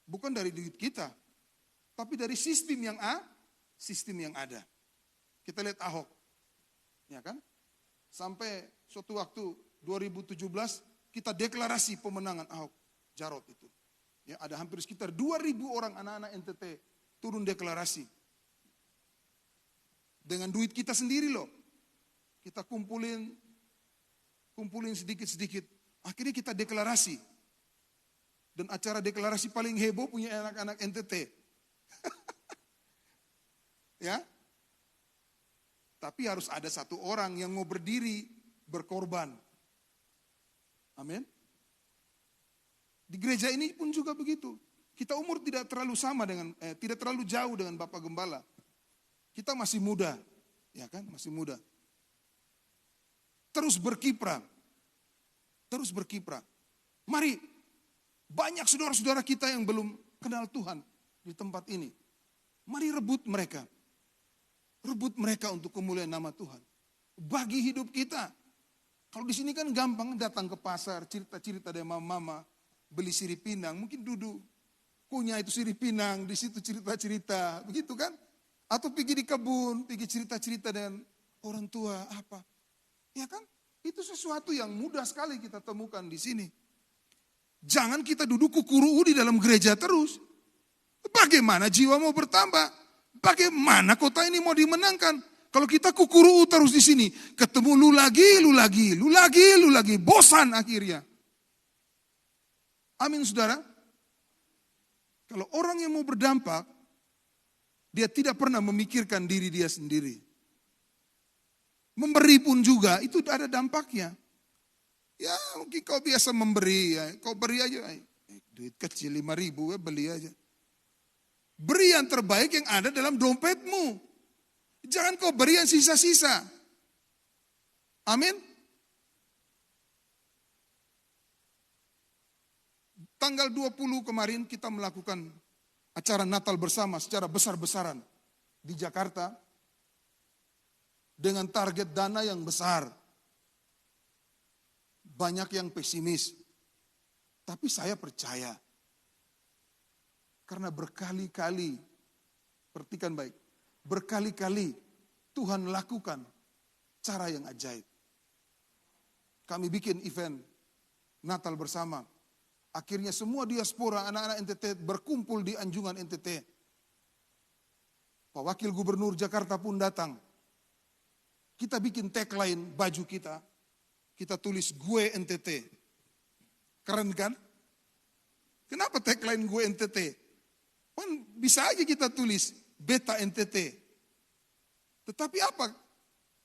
Bukan dari duit kita, tapi dari sistem yang ada. Kita lihat Ahok, ya kan? Sampai suatu waktu 2017 kita deklarasi pemenangan Ahok Jarot itu. Ya, ada hampir sekitar 2.000 orang anak-anak NTT turun deklarasi. Dengan duit kita sendiri loh. Kita kumpulin sedikit-sedikit. Akhirnya kita deklarasi. Dan acara deklarasi paling heboh punya anak-anak NTT. Ya. Tapi harus ada satu orang yang mau berdiri berkorban. Amin. Di gereja ini pun juga begitu. Kita umur tidak terlalu tidak terlalu jauh dengan Bapak Gembala. Kita masih muda, ya kan? Masih muda. Terus berkiprah. Terus berkiprah. Mari, banyak saudara-saudara kita yang belum kenal Tuhan di tempat ini. Mari rebut mereka. Rebut mereka untuk kemuliaan nama Tuhan. Bagi hidup kita. Kalau di sini kan gampang datang ke pasar, cerita-cerita dari mama-mama, beli sirip pinang, mungkin duduk. Kunyah itu sirip pinang, di situ cerita-cerita, begitu kan? Atau pergi di kebun, pergi cerita-cerita dengan orang tua, apa. Ya kan? Itu sesuatu yang mudah sekali kita temukan di sini. Jangan kita duduk kukuru di dalam gereja terus. Bagaimana jiwa mau bertambah? Bagaimana kota ini mau dimenangkan? Kalau kita kukuru terus di sini, ketemu lu lagi, bosan akhirnya. Amin saudara. Kalau orang yang mau berdampak, dia tidak pernah memikirkan diri dia sendiri. Memberi pun juga, itu ada dampaknya. Ya mungkin kau biasa memberi, ya. Kau beri aja. Duit kecil 5.000, beli aja. Beri yang terbaik yang ada dalam dompetmu. Jangan kau beri yang sisa-sisa. Amin. Tanggal 20 kemarin kita melakukan acara Natal bersama secara besar-besaran di Jakarta. Dengan target dana yang besar. Banyak yang pesimis. Tapi saya percaya. Karena berkali-kali, perhatikan baik. Berkali-kali Tuhan lakukan cara yang ajaib. Kami bikin event Natal bersama. Akhirnya semua diaspora anak-anak NTT berkumpul di Anjungan NTT. Pak Wakil Gubernur Jakarta pun datang. Kita bikin tagline baju kita. Kita tulis gue NTT. Keren kan? Kenapa tagline gue NTT? Kan bisa aja kita tulis Beta NTT. Tetapi apa?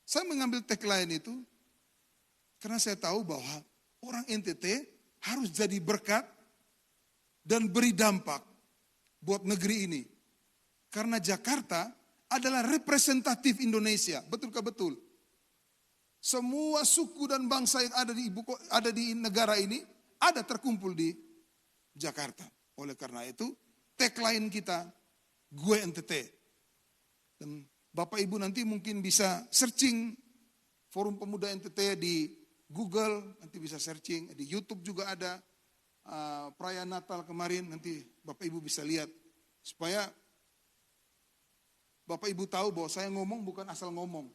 Saya mengambil tagline itu karena saya tahu bahwa orang NTT harus jadi berkat dan beri dampak buat negeri ini. Karena Jakarta adalah representatif Indonesia, betulkah betul? Semua suku dan bangsa yang ada di negara ini ada terkumpul di Jakarta. Oleh karena itu, tagline kita gue NTT. Dan Bapak Ibu nanti mungkin bisa searching Forum Pemuda NTT di Google, nanti bisa searching, di YouTube juga ada perayaan Natal kemarin, nanti Bapak Ibu bisa lihat. Supaya Bapak Ibu tahu bahwa saya ngomong bukan asal ngomong.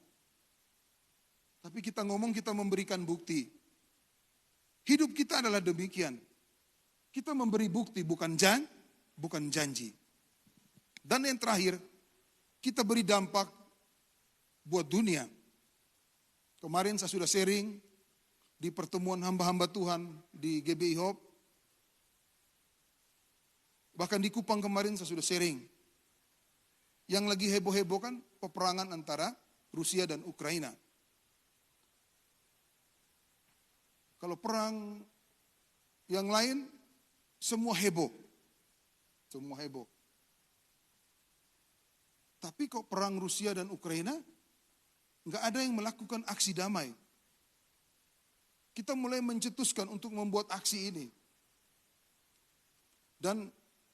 Tapi kita ngomong, kita memberikan bukti. Hidup kita adalah demikian. Kita memberi bukti, bukan janji. Dan yang terakhir, kita beri dampak buat dunia. Kemarin saya sudah sharing di pertemuan hamba-hamba Tuhan di GBI Hope. Bahkan di Kupang kemarin saya sudah sharing. Yang lagi heboh-heboh kan peperangan antara Rusia dan Ukraina. Kalau perang yang lain, semua heboh. Semua heboh. Tapi kok perang Rusia dan Ukraina, nggak ada yang melakukan aksi damai. Kita mulai mencetuskan untuk membuat aksi ini. Dan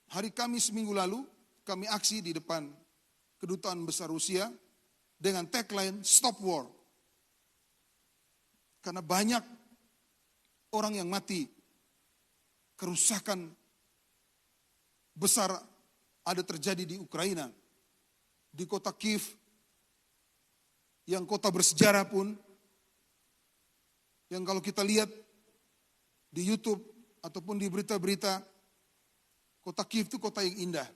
hari Kamis minggu lalu, kami aksi di depan Kedutaan Besar Rusia dengan tagline Stop War. Karena banyak orang yang mati, kerusakan besar ada terjadi di Ukraina, di kota Kiev, yang kota bersejarah pun, yang kalau kita lihat di YouTube ataupun di berita-berita, kota Kiev itu kota yang indah.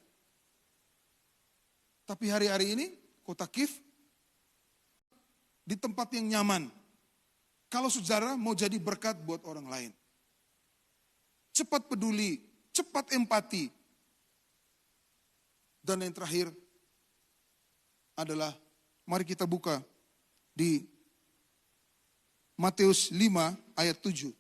Tapi hari-hari ini kota Kiev di tempat yang nyaman. Kalau saudara mau jadi berkat buat orang lain. Cepat peduli, cepat empati. Dan yang terakhir adalah mari kita buka di Matius 5 ayat 7.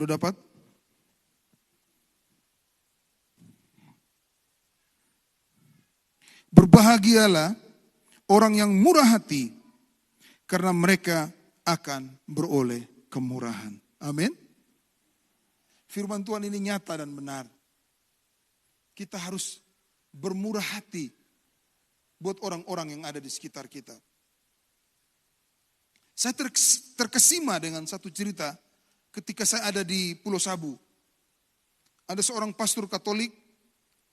Udah dapat? Berbahagialah orang yang murah hati, karena mereka akan beroleh kemurahan. Amin. Firman Tuhan ini nyata dan benar. Kita harus bermurah hati buat orang-orang yang ada di sekitar kita. Saya terkesima dengan satu cerita ketika saya ada di Pulau Sabu. Ada seorang pastor Katolik,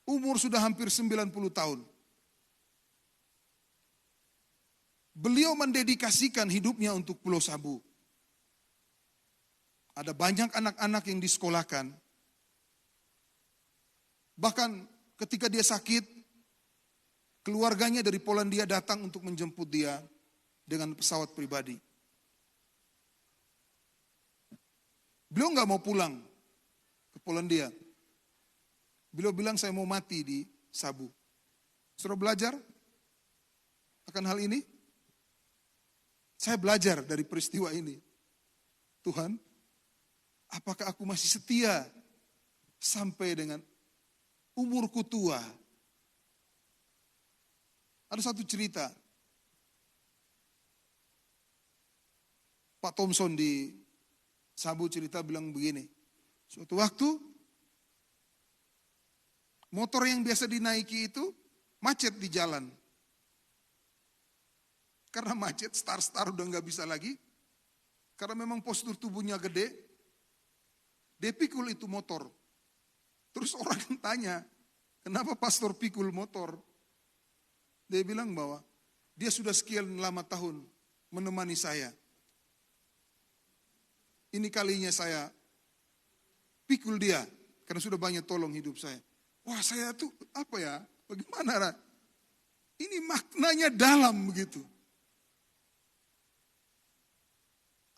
umur sudah hampir 90 tahun. Beliau mendedikasikan hidupnya untuk Pulau Sabu. Ada banyak anak-anak yang disekolahkan. Bahkan ketika dia sakit, keluarganya dari Polandia datang untuk menjemput dia dengan pesawat pribadi. Beliau nggak mau pulang ke Polandia. Beliau bilang, saya mau mati di Sabu. Suruh belajar akan hal ini. Saya belajar dari peristiwa ini. Tuhan, apakah aku masih setia sampai dengan umurku tua? Ada satu cerita. Pak Thompson di Sabu cerita bilang begini. Suatu waktu, motor yang biasa dinaiki itu macet di jalan. Karena macet, star udah nggak bisa lagi. Karena memang postur tubuhnya gede, dia pikul itu motor. Terus orang tanya, kenapa pastor pikul motor? Dia bilang bahwa dia sudah sekian lama tahun menemani saya. Ini kalinya saya pikul dia, karena sudah banyak tolong hidup saya. Wah, saya tuh apa ya, bagaimana? Ini maknanya dalam begitu.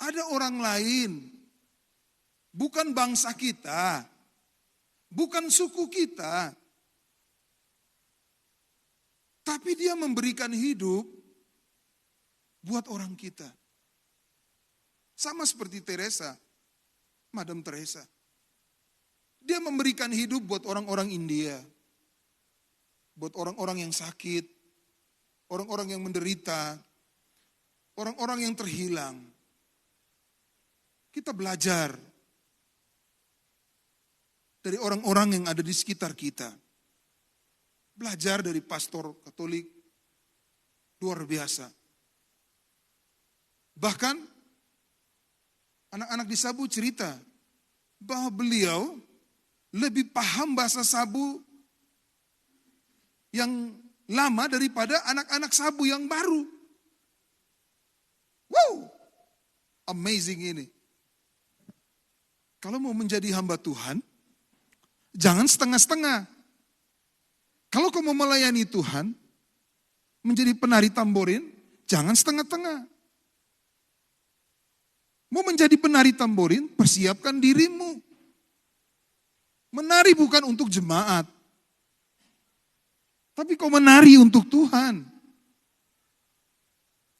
Ada orang lain, bukan bangsa kita, bukan suku kita, tapi dia memberikan hidup buat orang kita. Sama seperti Teresa, Madam Teresa. Dia memberikan hidup buat orang-orang India, buat orang-orang yang sakit, orang-orang yang menderita, orang-orang yang terhilang. Kita belajar dari orang-orang yang ada di sekitar kita. Belajar dari pastor Katolik, luar biasa. Bahkan anak-anak di Sabu cerita bahwa beliau lebih paham bahasa Sabu yang lama daripada anak-anak Sabu yang baru. Wow, amazing ini. Kalau mau menjadi hamba Tuhan, jangan setengah-setengah. Kalau kau mau melayani Tuhan, menjadi penari tamborin, jangan setengah-tengah. Mau menjadi penari tamborin, persiapkan dirimu. Menari bukan untuk jemaat, tapi kau menari untuk Tuhan.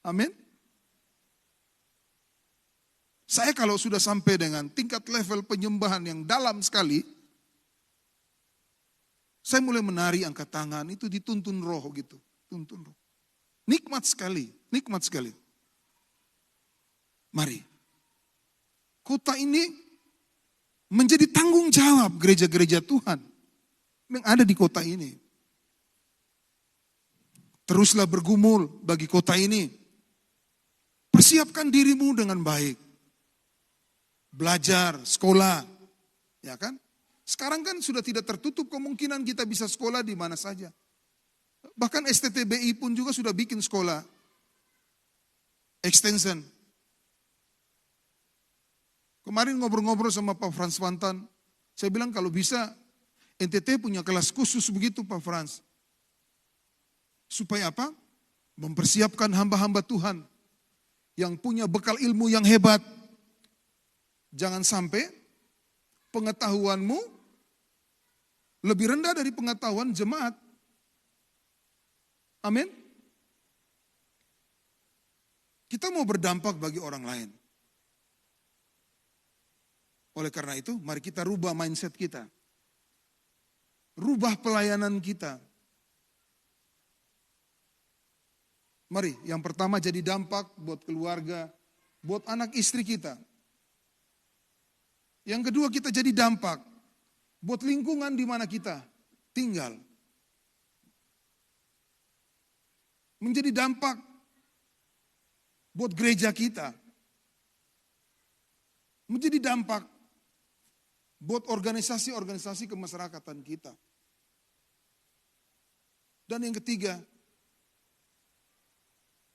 Amin. Saya kalau sudah sampai dengan tingkat level penyembahan yang dalam sekali, saya mulai menari angkat tangan, itu dituntun roh gitu. Tuntun roh. Nikmat sekali, nikmat sekali. Mari. Kota ini menjadi tanggung jawab gereja-gereja Tuhan yang ada di kota ini. Teruslah bergumul bagi kota ini. Persiapkan dirimu dengan baik. Belajar, sekolah, ya kan? Sekarang kan sudah tidak tertutup kemungkinan kita bisa sekolah di mana saja. Bahkan STTBI pun juga sudah bikin sekolah extension. Kemarin ngobrol-ngobrol sama Pak Frans Wantan, saya bilang kalau bisa NTT punya kelas khusus begitu Pak Frans. Supaya apa? Mempersiapkan hamba-hamba Tuhan yang punya bekal ilmu yang hebat. Jangan sampai pengetahuanmu lebih rendah dari pengetahuan jemaat. Amin. Kita mau berdampak bagi orang lain. Oleh karena itu, mari kita rubah mindset kita. Rubah pelayanan kita. Mari, yang pertama jadi dampak buat keluarga, buat anak istri kita. Yang kedua kita jadi dampak buat lingkungan di mana kita tinggal. Menjadi dampak buat gereja kita. Menjadi dampak buat organisasi-organisasi kemasyarakatan kita. Dan yang ketiga,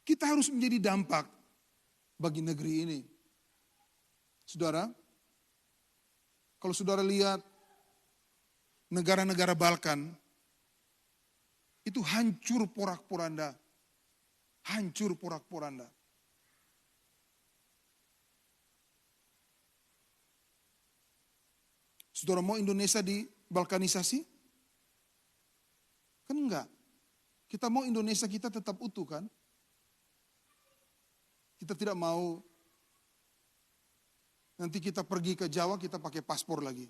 kita harus menjadi dampak bagi negeri ini. Saudara, kalau saudara lihat negara-negara Balkan, itu hancur porak-poranda. Hancur porak-poranda. Saudara mau Indonesia dibalkanisasi? Kan enggak. Kita mau Indonesia kita tetap utuh kan? Kita tidak mau nanti kita pergi ke Jawa kita pakai paspor lagi.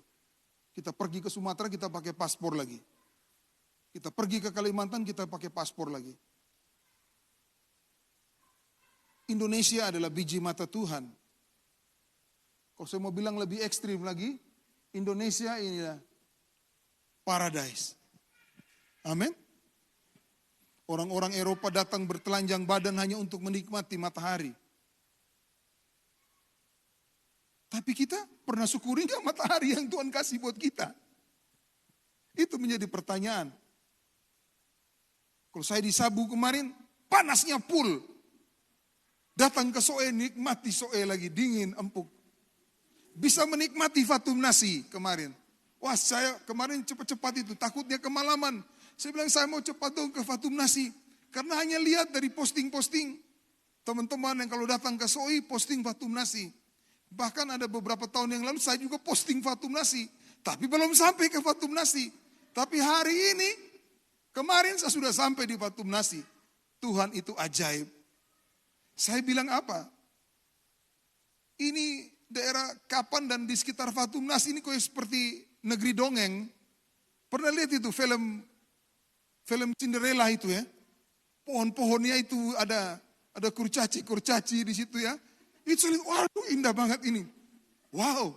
Kita pergi ke Sumatera kita pakai paspor lagi. Kita pergi ke Kalimantan kita pakai paspor lagi. Indonesia adalah biji mata Tuhan. Kalau saya mau bilang lebih ekstrim lagi, Indonesia inilah paradise. Amin. Orang-orang Eropa datang bertelanjang badan hanya untuk menikmati matahari. Tapi kita pernah syukuri nggak matahari yang Tuhan kasih buat kita? Itu menjadi pertanyaan. Kalau saya di Sabu kemarin, panasnya full. Datang ke Soe, nikmati Soe lagi, dingin, empuk. Bisa menikmati Fatum Nasi kemarin. Wah saya kemarin cepat-cepat itu, takutnya kemalaman. Saya bilang saya mau cepat dong ke Fatum Nasi. Karena hanya lihat dari posting-posting. Teman-teman yang kalau datang ke Soe, posting Fatum Nasi. Bahkan ada beberapa tahun yang lalu saya juga posting Fatum Nasi. Tapi belum sampai ke Fatum Nasi. Tapi hari ini, kemarin saya sudah sampai di Fatum Nasi. Tuhan itu ajaib. Saya bilang apa? Ini daerah Kapan dan di sekitar Fatum Nasi ini kok seperti negeri dongeng. Pernah lihat itu film Cinderella itu ya? Pohon-pohonnya itu ada kurcaci di situ ya. Itu waduh indah banget ini. Wow,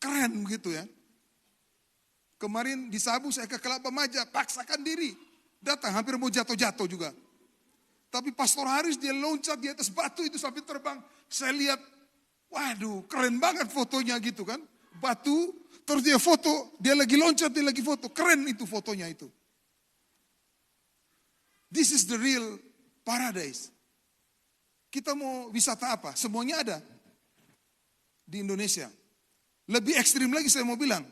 keren begitu ya. Kemarin di Sabu saya ke Kelapa Maja, paksakan diri. Datang hampir mau jatuh-jatuh juga. Tapi Pastor Haris dia loncat di atas batu itu sampai terbang. Saya lihat, waduh keren banget fotonya gitu kan. Batu, terus dia foto, dia lagi loncat, dia lagi foto. Keren itu fotonya itu. This is the real paradise. Kita mau wisata apa? Semuanya ada di Indonesia. Lebih ekstrim lagi saya mau bilang.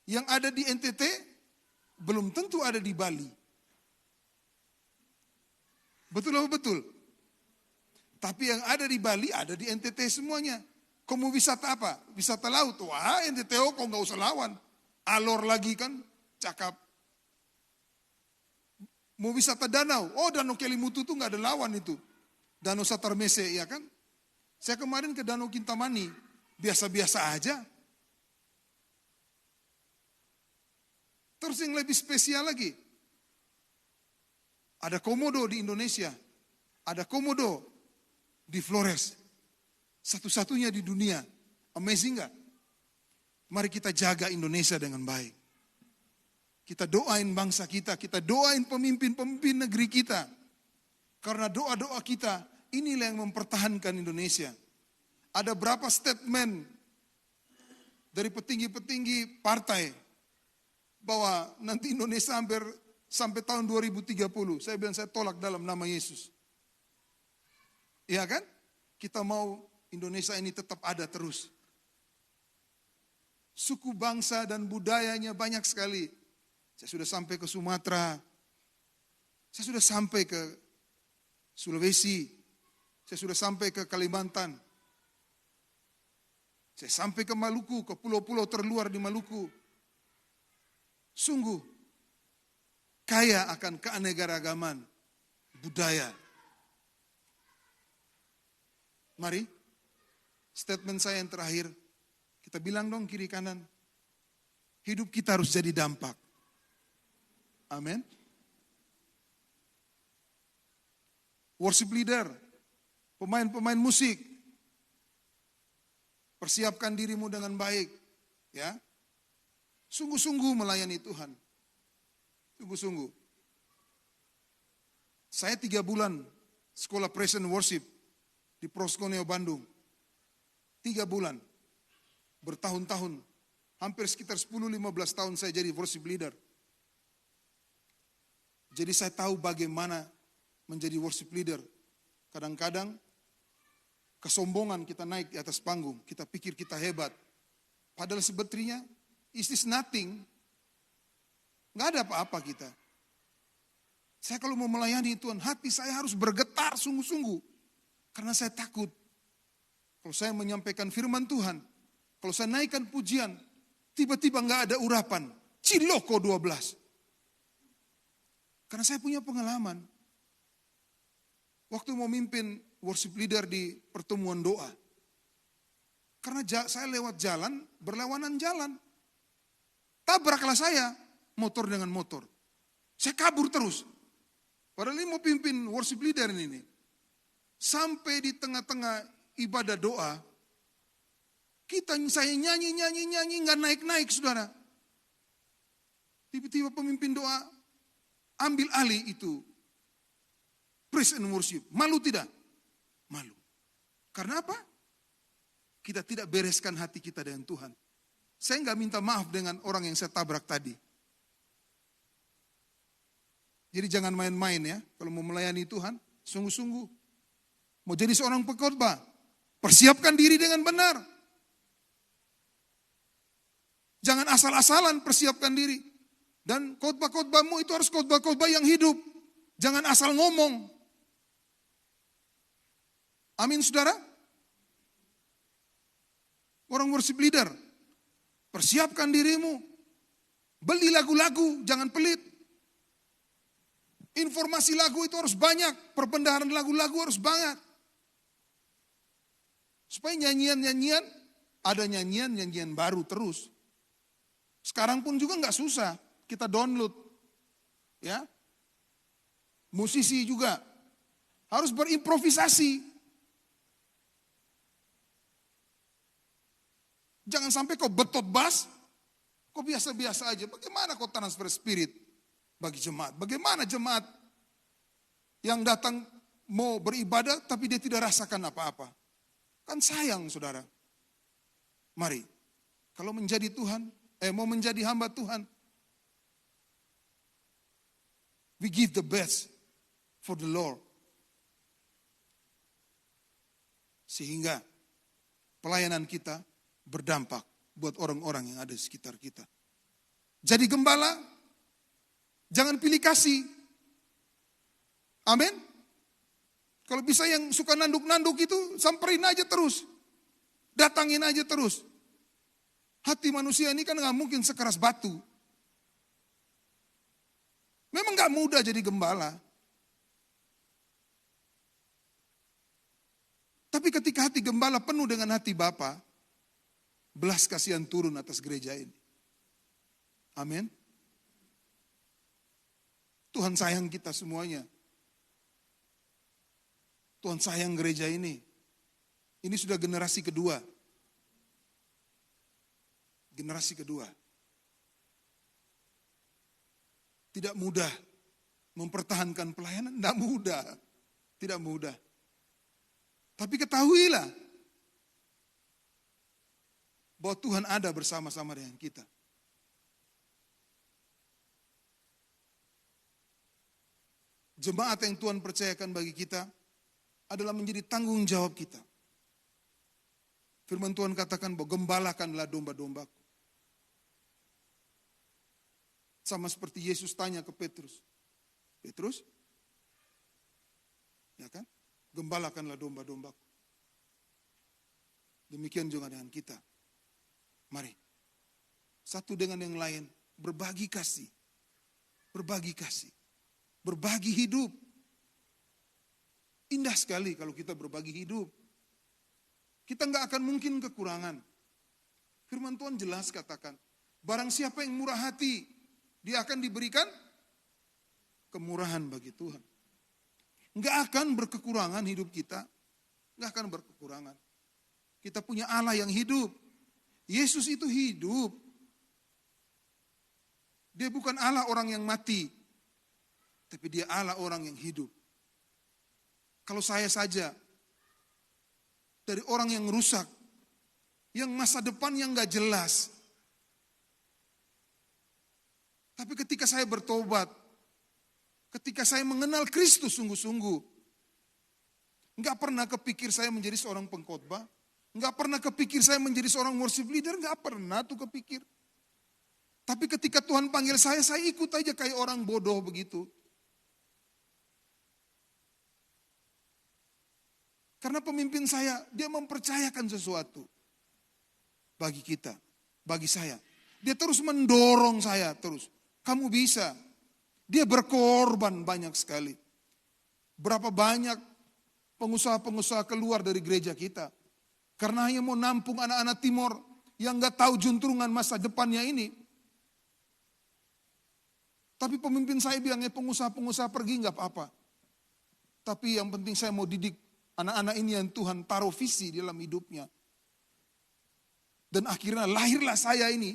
Yang ada di NTT belum tentu ada di Bali. Betul apa betul? Tapi yang ada di Bali ada di NTT semuanya. Kau mau wisata apa? Wisata laut. Wah NTT kau nggak usah lawan. Alor lagi kan, cakap. Mau wisata danau. Oh Danau Kelimutu tuh nggak ada lawan itu. Danau Satarmese ya kan. Saya kemarin ke Danau Kintamani. Biasa-biasa aja. Terus yang lebih spesial lagi. Ada komodo di Indonesia. Ada komodo di Flores. Satu-satunya di dunia. Amazing gak? Mari kita jaga Indonesia dengan baik. Kita doain bangsa kita. Kita doain pemimpin-pemimpin negeri kita. Karena doa-doa kita inilah yang mempertahankan Indonesia. Ada berapa statement dari petinggi-petinggi partai bahwa nanti Indonesia hampir sampai tahun 2030. Saya bilang saya tolak dalam nama Yesus. Iya kan? Kita mau Indonesia ini tetap ada terus. Suku bangsa dan budayanya banyak sekali. Saya sudah sampai ke Sumatera. Saya sudah sampai ke Sulawesi. Saya sudah sampai ke Kalimantan. Saya sampai ke Maluku, ke pulau-pulau terluar di Maluku. Sungguh kaya akan keanekaragaman budaya. Mari, statement saya yang terakhir, Kita bilang dong kiri kanan, hidup kita harus jadi dampak. Amin. Worship leader, pemain-pemain musik, persiapkan dirimu dengan baik, ya. Sungguh-sungguh melayani Tuhan. Sungguh-sungguh. Saya 3 bulan sekolah praise and worship di Proskoneo Bandung. 3 bulan. Bertahun-tahun. Hampir sekitar 10-15 tahun saya jadi worship leader. Jadi saya tahu bagaimana menjadi worship leader. Kadang-kadang kesombongan kita naik di atas panggung. Kita pikir kita hebat. Padahal sebetulnya is this nothing. Nggak ada apa-apa kita. Saya kalau mau melayani Tuhan, hati saya harus bergetar sungguh-sungguh. Karena saya takut. Kalau saya menyampaikan firman Tuhan, kalau saya naikkan pujian, tiba-tiba nggak ada urapan. Ciloko 12. Karena saya punya pengalaman. Waktu mau mimpin worship leader di pertemuan doa. Karena saya lewat jalan, berlawanan jalan. Tabraklah saya, motor dengan motor. Saya kabur terus. Padahal ini mau pimpin worship leader ini. Sampai di tengah-tengah ibadah doa, saya nyanyi, nggak naik-naik saudara. Tiba-tiba pemimpin doa ambil alih itu. Praise and worship. Malu tidak? Malu. Karena apa? Kita tidak bereskan hati kita dengan Tuhan. Saya nggak minta maaf dengan orang yang saya tabrak tadi. Jadi jangan main-main ya. Kalau mau melayani Tuhan, sungguh-sungguh. Mau jadi seorang pengkhotbah, persiapkan diri dengan benar. Jangan asal-asalan persiapkan diri. Dan khotbah-khotbahmu itu harus khotbah-khotbah yang hidup. Jangan asal ngomong. Amin saudara? Orang worship leader, persiapkan dirimu. Beli lagu-lagu, jangan pelit. Informasi lagu itu harus banyak. Perbendaharaan lagu-lagu harus banyak. Supaya nyanyian-nyanyian, ada nyanyian-nyanyian baru terus. Sekarang pun juga nggak susah. Kita download. Ya. Musisi juga harus berimprovisasi. Jangan sampai kau betot bass, kau biasa-biasa aja. Bagaimana kau transfer spirit bagi jemaat? Bagaimana jemaat yang datang mau beribadah tapi dia tidak rasakan apa-apa? Kan sayang saudara. Mari, kalau menjadi mau menjadi hamba Tuhan, we give the best for the Lord. Sehingga pelayanan kita berdampak buat orang-orang yang ada di sekitar kita. Jadi gembala, jangan pilih kasih. Amin. Kalau bisa yang suka nanduk-nanduk itu, samperin aja terus. Datangin aja terus. Hati manusia ini kan gak mungkin sekeras batu. Memang gak mudah jadi gembala. Tapi ketika hati gembala penuh dengan hati Bapa, belas kasihan turun atas gereja ini. Amin. Tuhan sayang kita semuanya. Tuhan sayang gereja ini. Ini sudah generasi kedua. Generasi kedua. Tidak mudah mempertahankan pelayanan. Tidak mudah. Tidak mudah. Tapi ketahuilah bahwa Tuhan ada bersama-sama dengan kita. Jemaat yang Tuhan percayakan bagi kita adalah menjadi tanggung jawab kita. Firman Tuhan katakan bahwa gembalakanlah domba-dombaku. Sama seperti Yesus tanya ke Petrus. Petrus, ya kan? Gembalakanlah domba-dombaku. Demikian juga dengan kita. Mari, satu dengan yang lain, berbagi kasih. Berbagi kasih. Berbagi hidup. Indah sekali kalau kita berbagi hidup. Kita nggak akan mungkin kekurangan. Firman Tuhan jelas katakan, barang siapa yang murah hati, dia akan diberikan kemurahan bagi Tuhan. Enggak akan berkekurangan hidup kita, enggak akan berkekurangan. Kita punya Allah yang hidup. Yesus itu hidup. Dia bukan Allah orang yang mati, tapi dia Allah orang yang hidup. Kalau saya saja, dari orang yang rusak, yang masa depan yang gak jelas. Tapi ketika saya bertobat, ketika saya mengenal Kristus sungguh-sungguh, gak pernah kepikir saya menjadi seorang pengkhotbah, gak pernah kepikir saya menjadi seorang worship leader, gak pernah tuh kepikir. Tapi ketika Tuhan panggil saya ikut aja kayak orang bodoh begitu. Karena pemimpin saya, dia mempercayakan sesuatu bagi kita, bagi saya. Dia terus mendorong saya terus. Kamu bisa. Dia berkorban banyak sekali. Berapa banyak pengusaha-pengusaha keluar dari gereja kita. Karena hanya mau nampung anak-anak timur yang gak tahu juntrungan masa depannya ini. Tapi pemimpin saya bilangnya pengusaha-pengusaha pergi gak apa-apa. Tapi yang penting saya mau didik anak-anak ini yang Tuhan taruh visi di dalam hidupnya. Dan akhirnya lahirlah saya ini,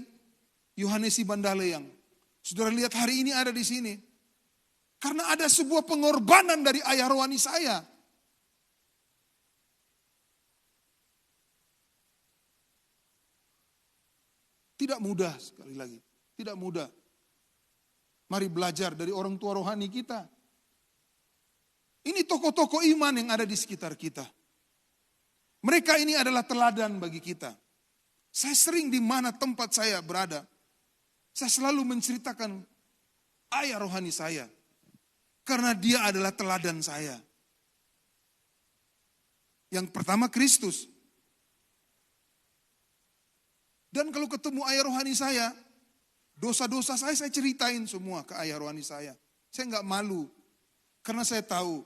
Yohanesi Bandale yang saudara lihat hari ini ada di sini. Karena ada sebuah pengorbanan dari ayah rohani saya. Tidak mudah sekali lagi, tidak mudah. Mari belajar dari orang tua rohani kita. Ini tokoh-tokoh iman yang ada di sekitar kita. Mereka ini adalah teladan bagi kita. Saya sering di mana tempat saya berada, saya selalu menceritakan ayah rohani saya. Karena dia adalah teladan saya. Yang pertama Kristus. Dan kalau ketemu ayah rohani saya, dosa-dosa saya ceritain semua ke ayah rohani saya. Saya enggak malu. Karena saya tahu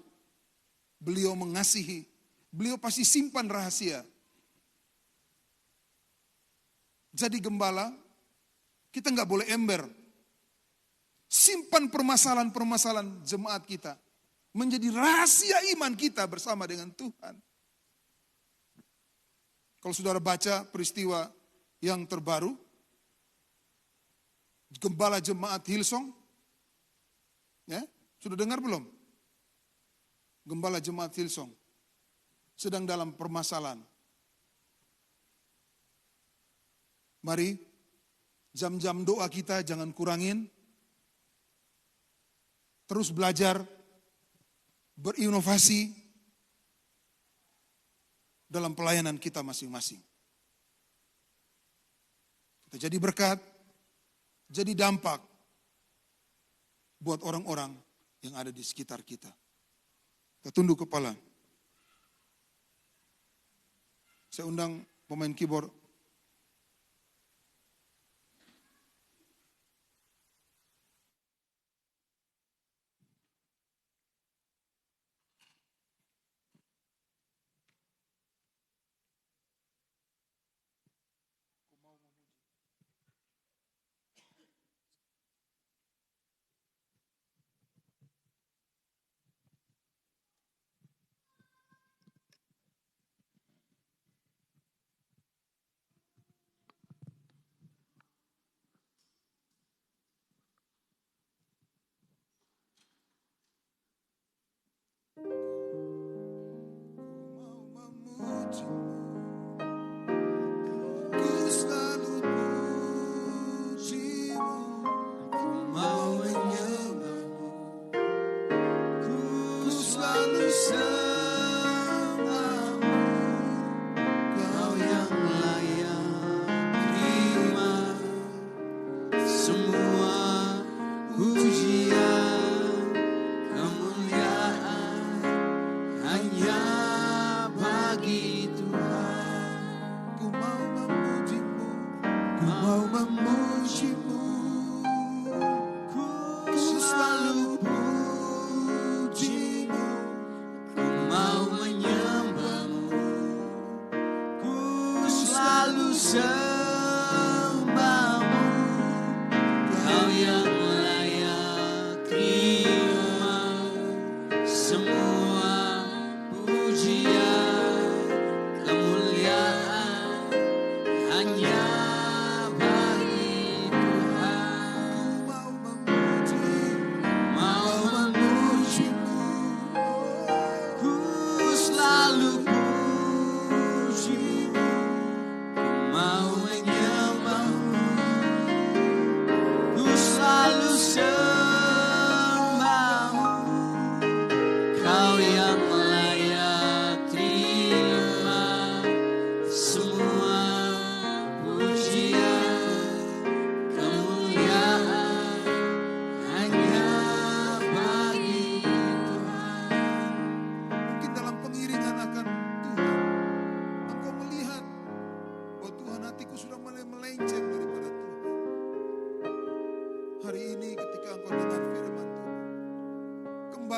beliau mengasihi. Beliau pasti simpan rahasia. Jadi gembala, kita enggak boleh ember. Simpan permasalahan-permasalahan jemaat kita. Menjadi rahasia iman kita bersama dengan Tuhan. Kalau saudara baca peristiwa yang terbaru, gembala jemaat Hillsong, ya, sudah dengar belum? Gembala jemaat Hillsong sedang dalam permasalahan. Mari jam-jam doa kita jangan kurangin. Terus belajar, berinovasi dalam pelayanan kita masing-masing. Kita jadi berkat, jadi dampak buat orang-orang yang ada di sekitar kita. Kita tunduk kepala. Saya undang pemain keyboard.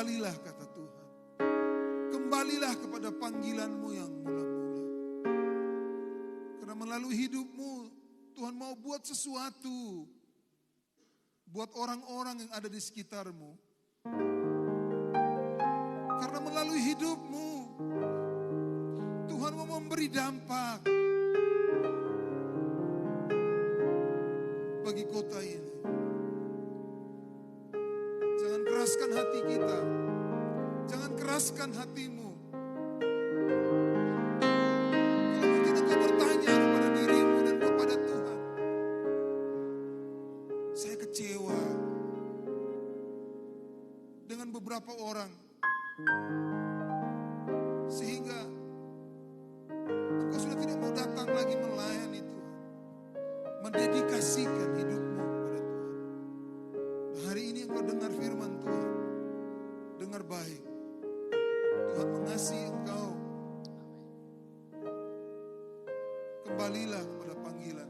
kembalilah kata Tuhan. Kembalilah kepada panggilanmu yang mula-mula. Karena melalui hidupmu Tuhan mau buat sesuatu. Buat orang-orang yang ada di sekitarmu. Karena melalui hidupmu Tuhan mau memberi dampak bagi kota ini. Jangan keraskan hati kita. Jangan keraskan hatimu. Kalau mungkin engkau bertanya kepada dirimu dan kepada Tuhan, saya kecewa dengan beberapa orang, sehingga engkau sudah tidak mau datang lagi melayani Tuhan, mendedikasikan hidupmu kepada Tuhan. Hari ini engkau dengar firman Tuhan, dengar baik. Tuhan mengasihi engkau. Kembalilah kepada panggilan.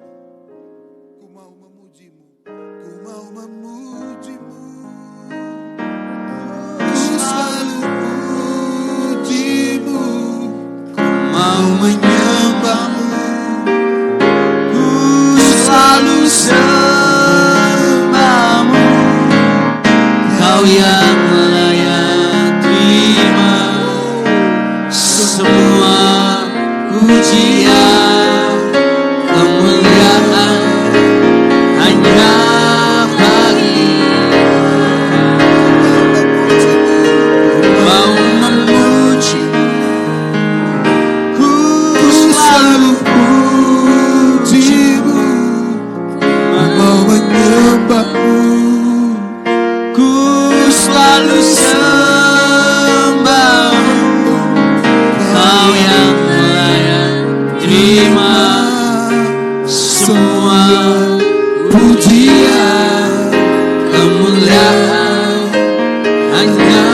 Ku mau memujimu. Ku mau memujimu. Ku selalu pujimu. Ku mau menyembahmu. Ku selalu sembahmu. Kau yang layak terima semua pujian, kemuliaan hanya bagi mau memujimu. Ku selalu pujimu, mau menyembahmu. Ku selalu sembahmu. Kau yang layak terima semua pujian, kemuliaan hanya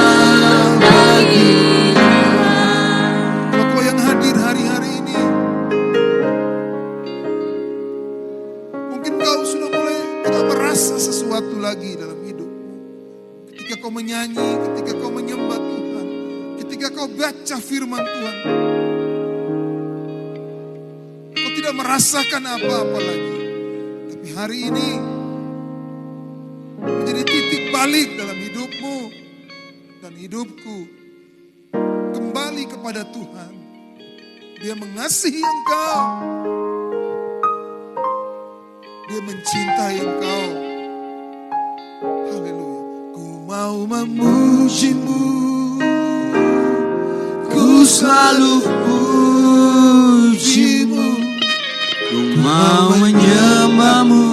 bagi Tuhan. Kau yang hadir hari-hari ini, mungkin kau sudah mulai tidak merasa sesuatu lagi dalam hidupmu. Ketika kau menyanyi, ketika kau menyembah Tuhan, ketika kau baca firman Tuhan, kau tidak merasakan apa-apa lagi. Tapi hari ini menjadi titik balik dalam hidupmu dan hidupku. Kembali kepada Tuhan. Dia mengasihi engkau. Dia mencintai engkau. Haleluya. Ku mau memujimu. Ku selalu pujimu. Ku mau menyembahmu.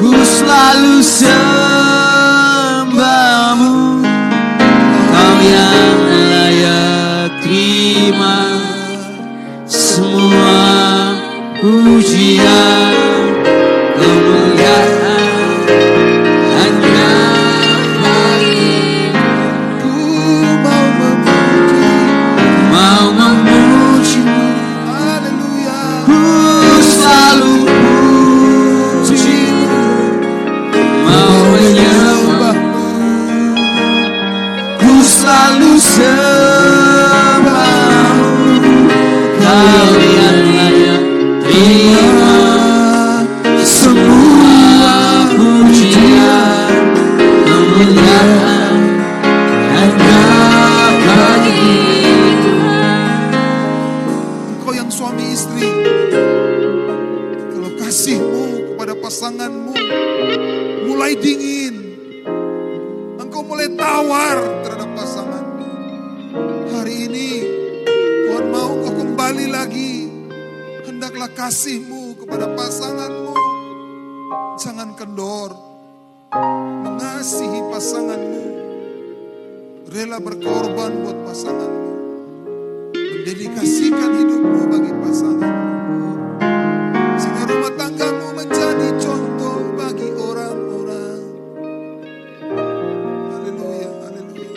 Ku selalu sembahmu. Kau yang layak terima semua pujian, kemuliaan hanya bagi Ku mau memujimu. Haleluya. Ku selalu pujimu, mau menyembahmu. Ku selalu sembahmu. Kau yang layak terima semua pujian, kemuliaan hanya bagi Tuhan. Engkau yang suami istri, kalau kasihmu kepada pasanganmu mulai dingin, engkau mulai tawar terhadap pasanganmu, hari ini Tuhan mau engkau kembali lagi. Hendaklah kasihmu kepada pasanganmu jangan kendor. Mengasihi pasanganmu, rela berkorban buat pasanganmu, mendedikasikan hidupmu bagi pasanganmu, sehingga rumah tanggamu menjadi contoh bagi orang-orang. Haleluya, haleluya.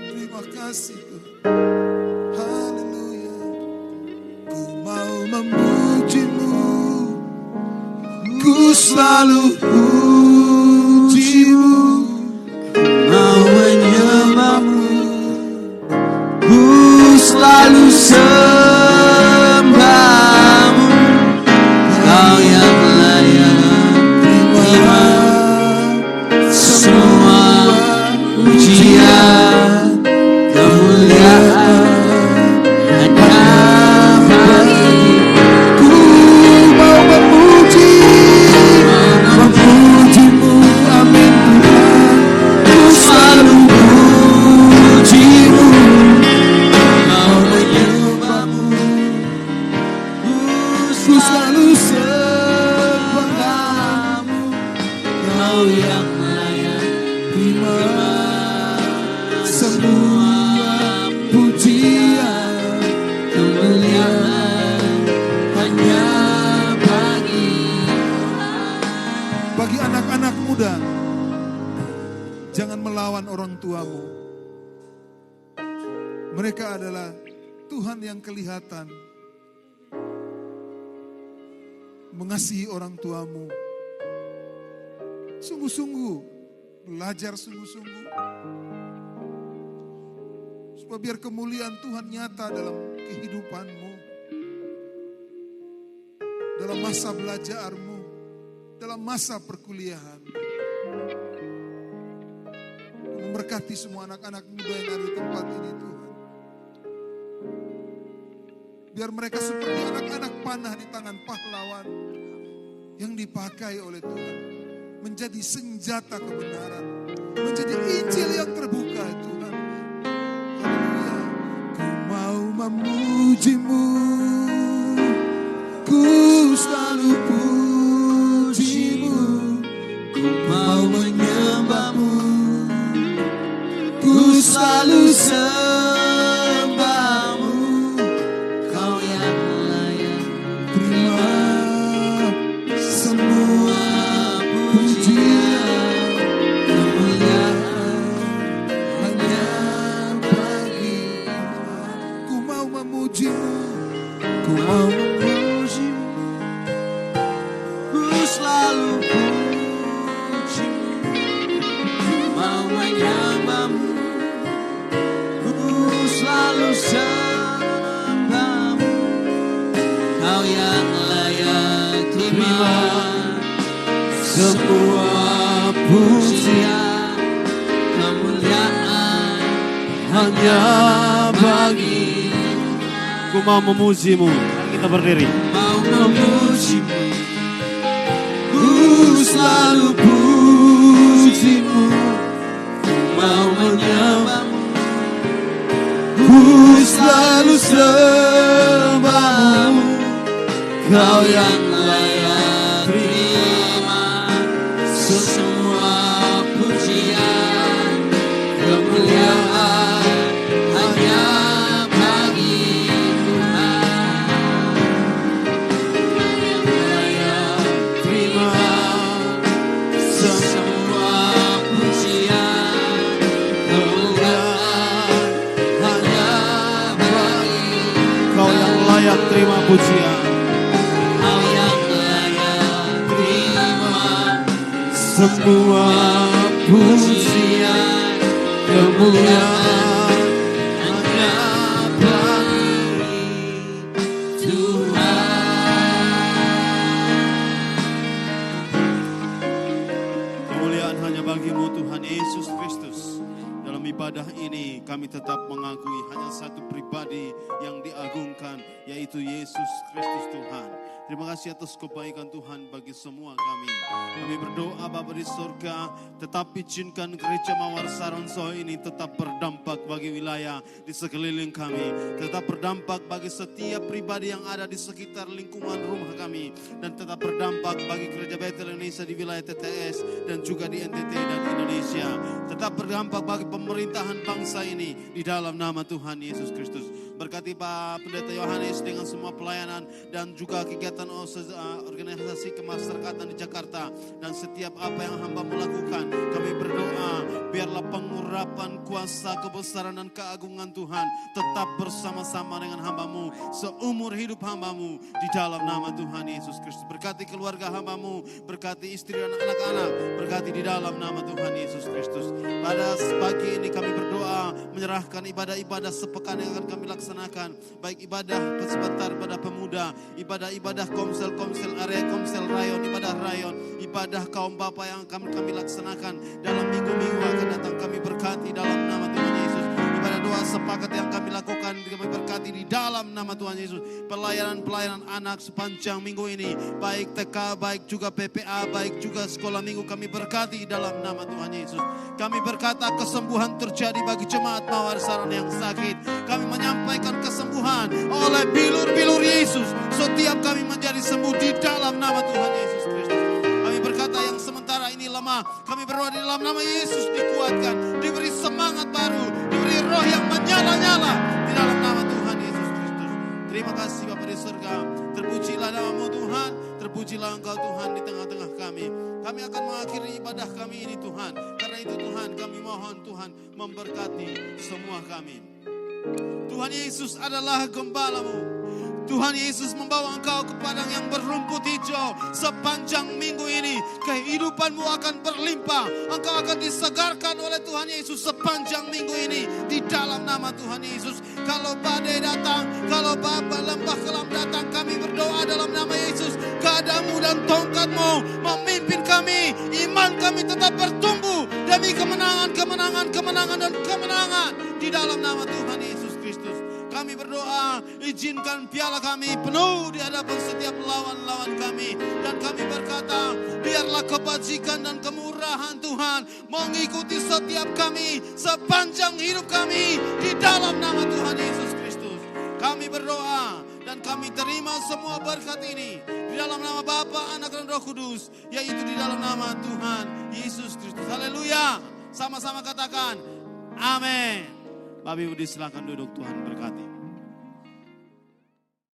Terima kasih Tuhan. Haleluya. Ku mau memujimu, ku selalu pujimu, mau Kau yang layak terima semua pujian, kemuliaan hanya bagi anak-anak muda. Jangan melawan orang tuamu. Mereka adalah Tuhan yang kelihatan mengasihi orang tuamu. Sungguh-sungguh, belajar sungguh-sungguh. Supaya biar kemuliaan Tuhan nyata dalam kehidupanmu. Dalam masa belajarmu, dalam masa perkuliahan. Memberkati semua anak-anak muda yang ada di tempat ini Tuhan. Biar mereka seperti anak-anak panah di tangan pahlawan yang dipakai oleh Tuhan. Menjadi senjata kebenaran. Menjadi Injil yang terbuka Tuhan. Haleluya. Ku mau memuji-Mu. Ku selalu puji-Mu. Ku mau menyembah-Mu. Ku selalu sembah-Mu. Kau yang layak terima semua pujian, kemuliaan hanya bagi Tuhan. Ku mau memuji-Mu. Ku mau memuji-Mu. Ku selalu puji-Mu. Mau menyembah-Mu. Selalu sembah-Mu. Kau yang layak terima semua pujian, kemuliaan hanya bagi. Ku mau memuji-Mu. Mari kita berdiri. Mau memuji-Mu. Ku selalu puji-Mu. Mau menyembah-Mu. Ku selalu sembah-Mu. Kau yang layak terima semua pujian, kemuliaan hanya bagi Tuhan. Layak terima semua pujian, kemuliaan hanya bagi. Kau yang layak terima pujian. Kau yang layak terima semua pujian, kemuliaan hanya bagi Tuhan. Kemuliaan hanya bagi-Mu Tuhan Yesus Kristus. Dalam ibadah ini kami tetap mengakui hanya satu pribadi yang diagungkan, yaitu Yesus Kristus Tuhan. Terima kasih atas kebaikan Tuhan bagi semua kami. Kami berdoa Bapa di surga, tetap izinkan gereja Mawar Saronso ini tetap berdampak bagi wilayah di sekeliling kami. Tetap berdampak bagi setiap pribadi yang ada di sekitar lingkungan rumah kami. Dan tetap berdampak bagi gereja Bethel Indonesia di wilayah TTS dan juga di NTT dan Indonesia. Tetap berdampak bagi pemerintahan bangsa ini di dalam nama Tuhan Yesus Kristus. Berkati Pak Pendeta Yohanes dengan semua pelayanan dan juga kegiatan organisasi kemasyarakatan di Jakarta dan setiap apa yang hamba-Mu lakukan. Kami berdoa biarlah pengurapan kuasa kebesaran dan keagungan Tuhan tetap bersama-sama dengan hamba-Mu seumur hidup hamba-Mu di dalam nama Tuhan Yesus Kristus. Berkati keluarga hamba-Mu, berkati istri dan anak-anak, berkati di dalam nama Tuhan Yesus Kristus. Pada pagi ini kami berdoa menyerahkan ibadah-ibadah sepekan yang akan kami laksanakan, baik ibadah sebentar pada pemuda, ibadah-ibadah komsel area, komsel rayon, ibadah rayon, ibadah kaum bapa yang akan kami laksanakan dalam minggu-minggu akan datang. Kami berkati dalam nama Tuhan Yesus. Ibadah doa sepakat yang kami lakukan kami berkati di dalam nama Tuhan Yesus. Pelayanan anak sepanjang minggu ini, baik TK, baik juga PPA, baik juga sekolah minggu, kami berkati dalam nama Tuhan Yesus. Kami berkata kesembuhan terjadi bagi jemaat Mawar Saron yang sakit. Kami menyampaikan kesembuhan oleh bilur-bilur Yesus. Setiap kami menjadi sembuh di dalam nama Tuhan Yesus Kristus. Kami berkata yang sementara ini lemah lemah. Kami berdoa di dalam nama Yesus dikuatkan, diberi semangat baru, diberi roh yang menyala-nyala di dalam nama Tuhan Yesus Kristus. Terima kasih Bapa di surga. Terpujilah namamu Tuhan, terpujilah Engkau Tuhan di tengah-tengah kami. Kami akan mengakhiri ibadah kami ini Tuhan. Karena itu Tuhan kami mohon Tuhan memberkati semua kami. Tuhan Yesus adalah gembalamu. Tuhan Yesus membawa engkau ke padang yang berumput hijau. Sepanjang minggu ini kehidupanmu akan berlimpah. Engkau akan disegarkan oleh Tuhan Yesus sepanjang minggu ini di dalam nama Tuhan Yesus. Kalau badai datang, kalau lembah kelam datang, kami berdoa dalam nama Yesus. Gadamu dan tongkatmu memimpin kami. Iman kami tetap bertumbuh demi kemenangan, kemenangan, kemenangan dan kemenangan di dalam nama Tuhan Yesus Kristus. Kami berdoa, izinkan piala kami penuh di hadapan setiap lawan-lawan kami. Dan kami berkata, biarlah kebajikan dan kemurahan Tuhan mengikuti setiap kami sepanjang hidup kami di dalam nama Tuhan Yesus Kristus. Kami berdoa dan kami terima semua berkat ini di dalam nama Bapa, Anak dan Roh Kudus, yaitu di dalam nama Tuhan Yesus Kristus. Haleluya. Sama-sama katakan, amin. Bapak Ibu silakan duduk, Tuhan berkati.